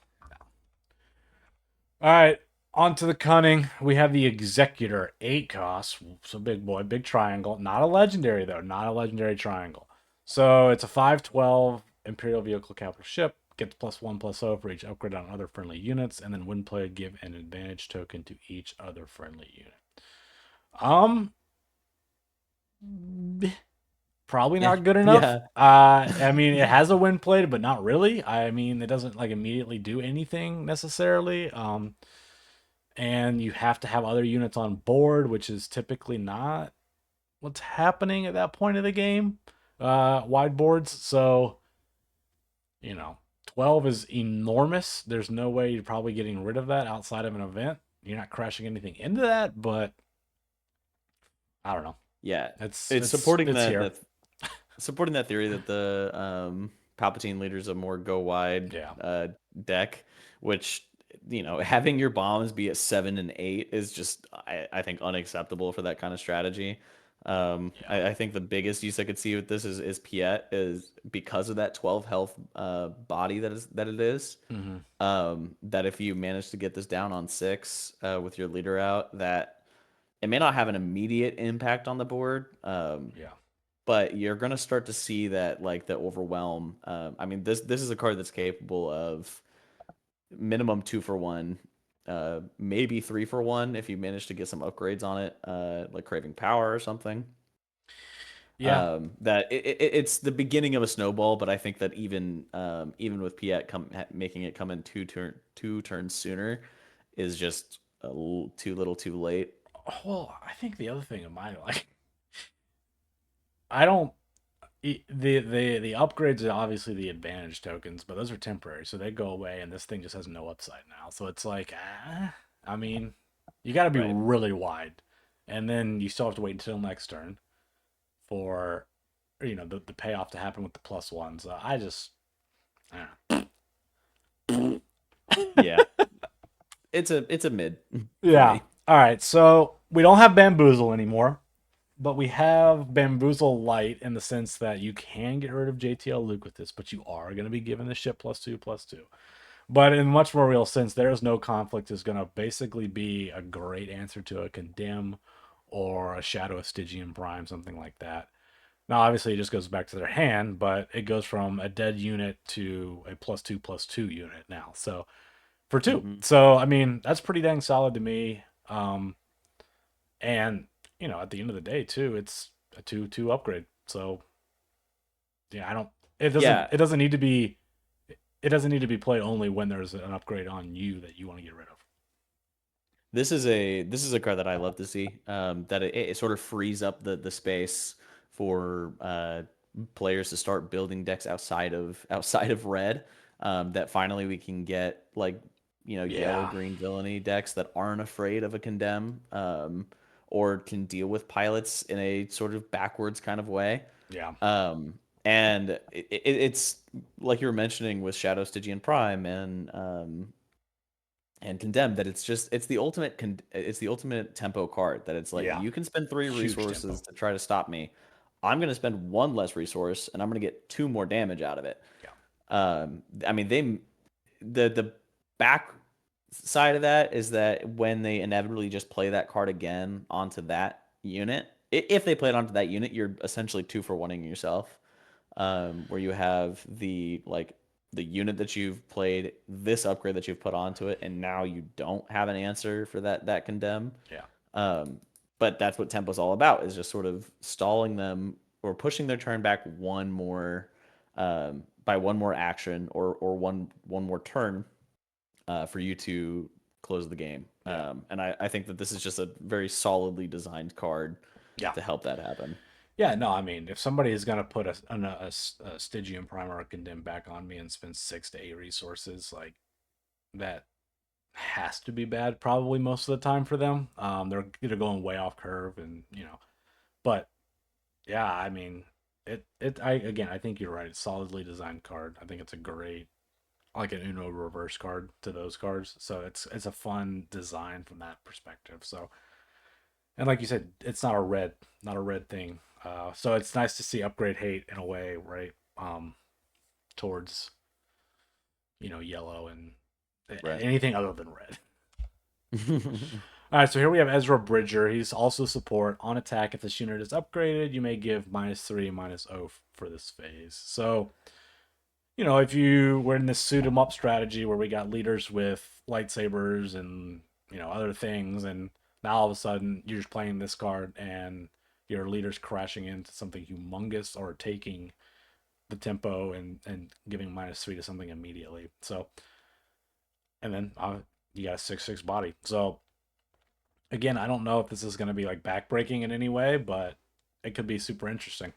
All right. On to the cunning. We have the Executor, 8 costs. So big boy, big triangle. Not a legendary, though. Not a legendary triangle. So it's a 5/12 Imperial Vehicle Capital Ship. Gets +1/+0 for each upgrade on other friendly units. And then when played, give an advantage token to each other friendly unit. Um, Probably Yeah, not good enough. yeah, I mean, it has a win played, but not really. I mean, it doesn't like immediately do anything necessarily. And you have to have other units on board, which is typically not what's happening at that point of the game. Wide boards, so 12 is enormous. There's no way you're probably getting rid of that outside of an event. You're not crashing anything into that, but I don't know. yeah. It's It's it's supporting it's that here. that supporting that theory that the Palpatine leader's a more go wide Yeah, deck, which having your bombs be at 7 and 8 is just I think unacceptable for that kind of strategy. yeah. I think the biggest use I could see with this is Piet is because of that 12 health body that it is. Hmm. That if you manage to get this down on 6 with your leader out, that it may not have an immediate impact on the board. Yeah, But you're gonna start to see that like the overwhelm. I mean, this is a card that's capable of minimum 2 for 1, maybe 3 for 1 if you manage to get some upgrades on it, like Craving Power or something. yeah. That it's the beginning of a snowball, but I think that even with Piet making it come in 2 turns sooner is just too little, too late. Well, I think the other thing of mine, like, I don't the upgrades are obviously the advantage tokens, but those are temporary, so they go away, and this thing just has no upside now. So it's like, I mean, you got to be Right. really wide, and then you still have to wait until next turn for the payoff to happen with the +1. So I just, I Yeah. It's a mid for yeah. me. All right, so we don't have bamboozle anymore. But we have Bamboozle Light in the sense that you can get rid of JTL Luke with this, but you are going to be given the ship +2/+2. But in much more real sense, there is no conflict is going to basically be a great answer to a Condemn or a Shadow of Stygian Prime, something like that. Now, obviously, it just goes back to their hand, but it goes from a dead unit to a +2/+2 unit now. So for two. Hmm. So, I mean, that's pretty dang solid to me. And at the end of the day, too, it's a 2/2 upgrade. So yeah, I don't. It doesn't. Yeah, It doesn't need to be. It doesn't need to be played only when there's an upgrade on you that you want to get rid of. this is a card that I love to see. That it sort of frees up the space for players to start building decks outside of red. That finally we can get like yellow Yeah. green villainy decks that aren't afraid of a condemn, or can deal with pilots in a sort of backwards kind of way. Yeah. And it's like you were mentioning with Shadow Stygian Prime and Condemned, that it's the ultimate tempo card, that it's like Yeah. you can spend 3 Huge resources tempo. to try to stop me. I'm going to spend one less resource and I'm going to get two more damage out of it. Yeah. I mean, the back side of that is that when they inevitably just play that card again onto that unit, if they play it onto that unit, you're essentially two for oneing yourself. Where you have the unit that you've played, this upgrade that you've put onto it, and now you don't have an answer for that condemn. Yeah. Um, but that's what tempo's all about, is just sort of stalling them or pushing their turn back one more by one more action or one more turn for you to close the game. Yeah. And I think that this is just a very solidly designed card Yeah. to help that happen. Yeah, no, I mean, if somebody is going to put a Stygian Primer or Condemn back on me and spend 6 to 8 resources, like, that has to be bad probably most of the time for them. They're either going way off curve and, but yeah, I mean, I think you're right. It's solidly designed card. I think it's a great, like an Uno reverse card to those cards. So it's a fun design from that perspective. So, and like you said, it's not a red thing. So it's nice to see upgrade hate in a way, right? Towards yellow and Right. anything other than red. All right, so here we have Ezra Bridger. He's also support on attack. If this unit is upgraded, you may give -3, -0 for this phase. So, if you were in this suit 'em up strategy where we got leaders with lightsabers and other things, and now all of a sudden you're just playing this card and your leader's crashing into something humongous or taking the tempo and giving -3 to something immediately. So, and then you got a 6/6 body. So again, I don't know if this is going to be like backbreaking in any way, but it could be super interesting.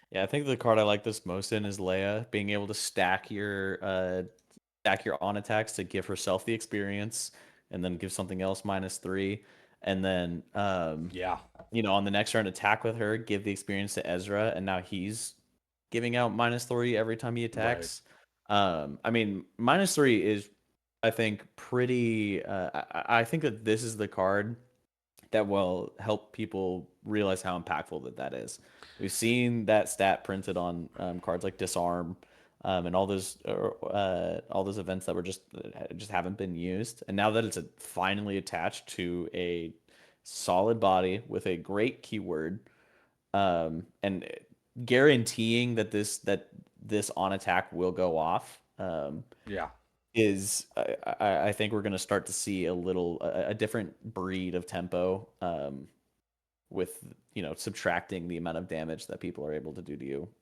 Yeah, I think the card I like this most in is Leia, being able to stack your on attacks to give herself the experience, and then give something else -3, and then Yeah, on the next turn attack with her, give the experience to Ezra, and now he's giving out -3 every time he right. attacks. I mean, -3 is, I think, pretty. I think that this is the card that will help people realize how impactful that is. We've seen that stat printed on cards like Disarm, and all those events that were just haven't been used. And now that it's finally attached to a solid body with a great keyword, and guaranteeing that this on attack will go off, Yeah, is I think we're going to start to see a different breed of tempo, with subtracting the amount of damage that people are able to do to you,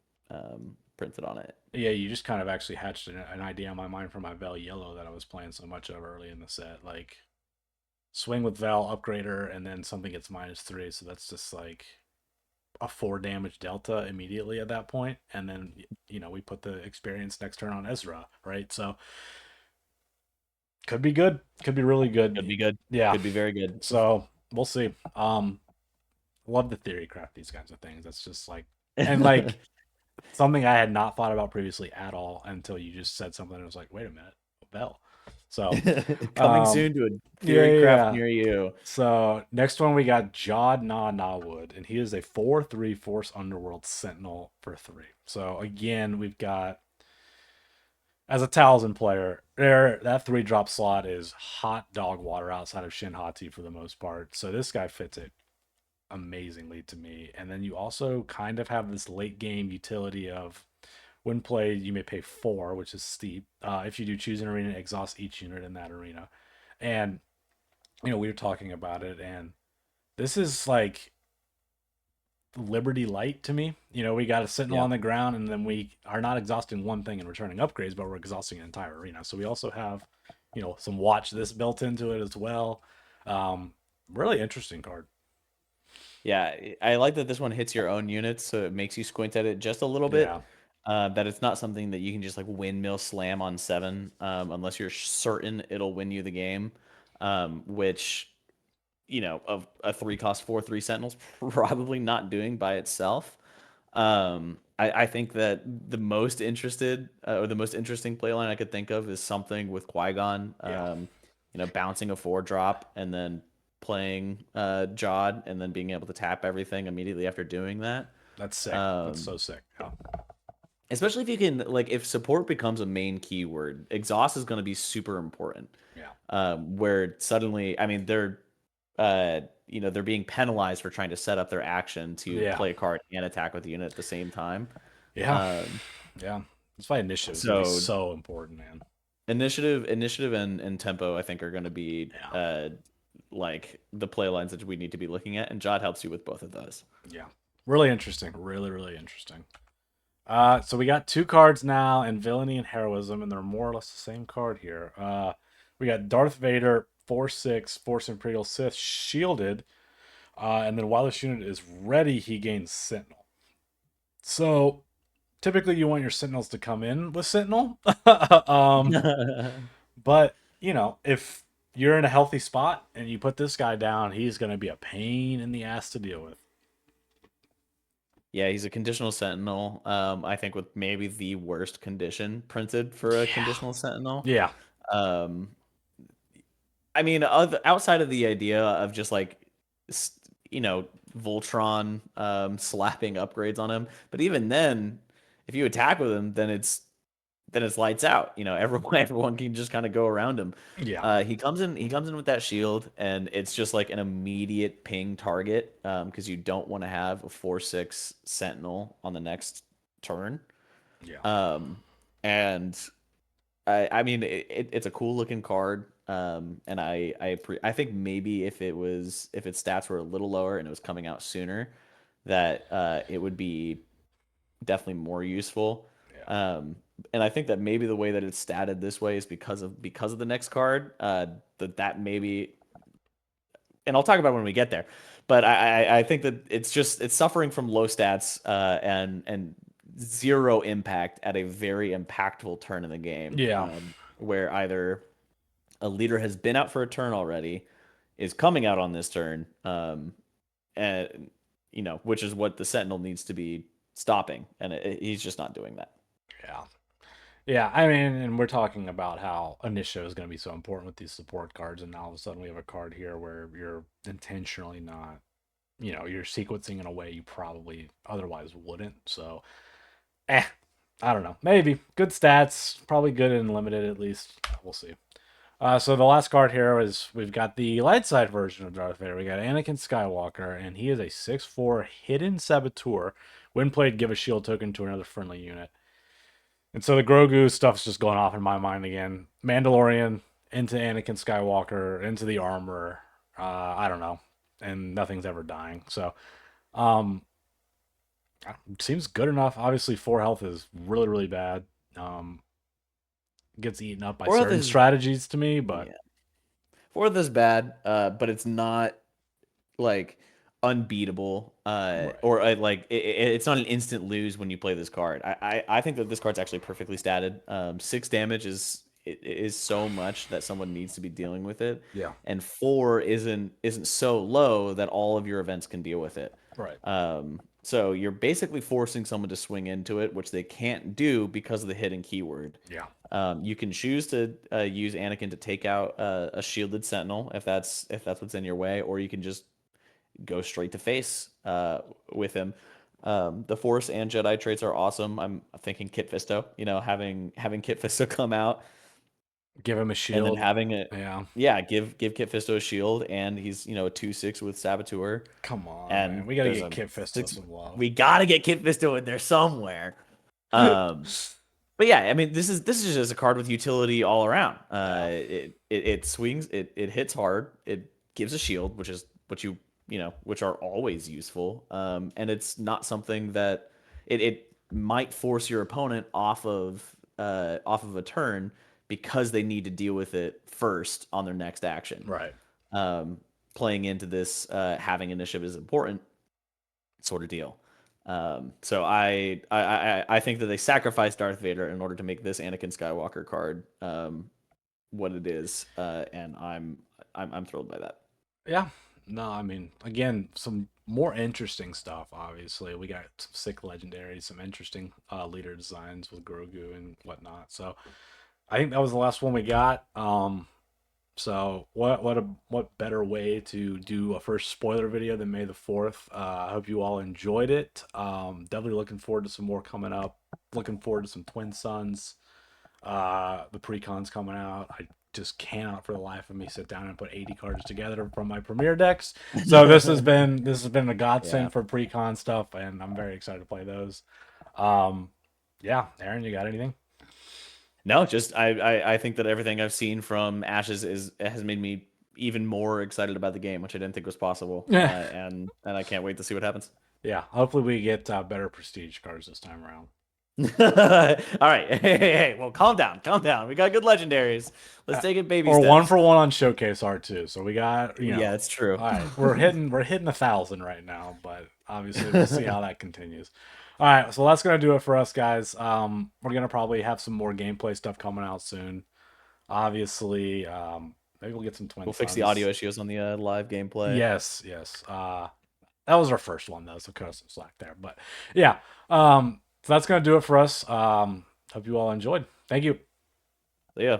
printed on it. yeah. You just kind of actually hatched an idea in my mind for my Vel Yellow that I was playing so much of early in the set. Like swing with Vel, upgrader, and then something gets -3. So that's just like a 4 damage delta immediately at that point. And then we put the experience next turn on Ezra, right? So could be good. Could be really Could good. be good. Yeah. Could be very good. So we'll see. Love the theory craft these kinds of things. That's just like, and like something I had not thought about previously at all until you just said something. And I was like, wait a minute, Bell. So, Coming um, soon to a yeah, theory yeah, craft yeah. near you. So next one we got Jod Na Nawood, and he is a 4/3 Force Underworld Sentinel for 3. So again, we've got as a Talzin player, there that 3-drop slot is hot dog water outside of Shin Hati for the most part. So this guy fits it amazingly to me. And then you also kind of have this late game utility of when played, you may pay 4, which is steep. If you do choose an arena, exhaust each unit in that arena. And we were talking about it, and this is like Liberty Light to me. We got a Sentinel Yeah. on the ground, and then we are not exhausting one thing and returning upgrades, but we're exhausting an entire arena. So we also have, some watch this built into it as well. Um, Really interesting card. Yeah, I like that this one hits your own units, so it makes you squint at it just a little Yeah, bit. That it's not something that you can just like windmill slam on 7, unless you're certain it'll win you the game. Which, of a 3 cost 4/3 Sentinel's probably not doing by itself. I think that the most interesting playline I could think of is something with Qui-Gon, yeah, bouncing a 4-drop and then playing Jod and then being able to tap everything immediately after doing that. That's sick. That's Um, so sick. Yeah. Especially if you can, like, if support becomes a main keyword, exhaust is going to be super important. Yeah. Where suddenly, I mean, they're being penalized for trying to set up their action to Yeah. play a card and attack with the unit at the same time. Yeah. Um, Yeah. That's why initiative is gonna be so so important, man. initiative and tempo, I think, are going to be Yeah. like the play lines that we need to be looking at, and Jod helps you with both of those. Yeah. Really interesting. Really, really interesting. So we got two cards now, and villainy and heroism, and they're more or less the same card here. We got Darth Vader, 4/6, Force Imperial Sith, shielded, and then while this unit is ready, he gains Sentinel. So typically, you want your Sentinels to come in with Sentinel, but if you're in a healthy spot and you put this guy down, he's going to be a pain in the ass to deal with. Yeah, he's a conditional sentinel. I think with maybe the worst condition printed for a Yeah. conditional sentinel. Yeah. Um, I mean, outside of the idea of just like, s- Voltron slapping upgrades on him, but even then, if you attack with him, then it's lights out. Everyone everyone can just kind of go around him. Yeah. He comes in with that shield, and it's just like an immediate ping target because you don't want to have a 4/6 sentinel on the next turn. Yeah. Um, and I mean it's a cool looking card. And I think maybe if its stats were a little lower and it was coming out sooner, that it would be definitely more useful. Yeah. Um, and I think that maybe the way that it's statted this way is because of the next card. That maybe, and I'll talk about it when we get there. But I think that it's suffering from low stats and zero impact at a very impactful turn in the game, Yeah. where either a leader has been out for a turn already, is coming out on this turn, and which is what the Sentinel needs to be stopping, and he's just not doing that. Yeah. Yeah, I mean, and we're talking about how initiative is going to be so important with these support cards, and now all of a sudden we have a card here where you're intentionally not, you're sequencing in a way you probably otherwise wouldn't. So, eh, I don't know. Maybe good stats, probably good and limited at least. We'll see. So the last card here is we've got the light side version of Darth Vader. We got Anakin Skywalker, and he is a 6/4 hidden saboteur. When played, give a shield token to another friendly unit. And so the Grogu stuff's just going off in my mind again. Mandalorian into Anakin Skywalker into the armor. I don't know, and nothing's ever dying. So, um, seems good enough. Obviously, 4 health is really really bad. Um, Gets eaten up by Fourth certain is strategies to me, but Yeah, fourth is bad, but it's not like unbeatable, right. or like it's not an instant lose when you play this card. I think that this card's actually perfectly statted. 6 damage is so much that someone needs to be dealing with it, Yeah. and 4 isn't so low that all of your events can deal with it. Right. So you're basically forcing someone to swing into it, which they can't do because of the hidden keyword. Yeah. You can choose to use Anakin to take out a shielded Sentinel if that's what's in your way, or you can just go straight to face with him. The Force and Jedi traits are awesome. I'm thinking Kit Fisto. Having Kit Fisto come out Give him a and then shield. having it, Yeah. yeah, give Kit Fisto a shield, and he's a 2/6 with Saboteur, Come on, man. and We got to there's get a Kit Fisto six. some love. We gotta get Kit Fisto in there somewhere. Um, But yeah, I mean, this is just a card with utility all around. Yeah. It swings, it hits hard, it gives a shield, which is which are always useful. And it's not something that it might force your opponent off of a turn because they need to deal with it first on their next action. Right. Um, Playing into this, having initiative is important sort of deal. So I think that they sacrificed Darth Vader in order to make this Anakin Skywalker card what it is, and I'm thrilled by that. Yeah. No, I mean, again, some more interesting stuff. Obviously, we got some sick legendaries, some interesting leader designs with Grogu and whatnot. So I think that was the last one we got. So what better way to do a first spoiler video than May the 4th? I hope you all enjoyed it. Definitely looking forward to some more coming up. Looking forward to some Twin Suns. The pre-con's coming out. I just cannot for the life of me sit down and put 80 cards together from my Premier decks. So this has been a Yeah. godsend for pre-con stuff, and I'm very excited to play those. Um, yeah, Aaron, you got anything? No, just I think that everything I've seen from Ashes is has made me even more excited about the game, which I didn't think was possible. Yeah, And I can't wait to see what happens. yeah. Hopefully we get better prestige cards this time around. All right. Hey, well, calm down. Calm down. We got good legendaries. Let's Uh, take it baby or one steps. for one on showcase art too. So we got Yeah, it's true. all right. We're hitting 1,000 right now, but obviously we'll see how that continues. All right, so that's gonna do it for us, guys. We're gonna probably have some more gameplay stuff coming out soon. Obviously, maybe we'll get some Twin We'll fix the audio Suns. issues on the live gameplay. Yes, yes. That was our first one though, so cut us some slack there. But yeah, so that's gonna do it for us. Hope you all enjoyed. Thank you. So yeah.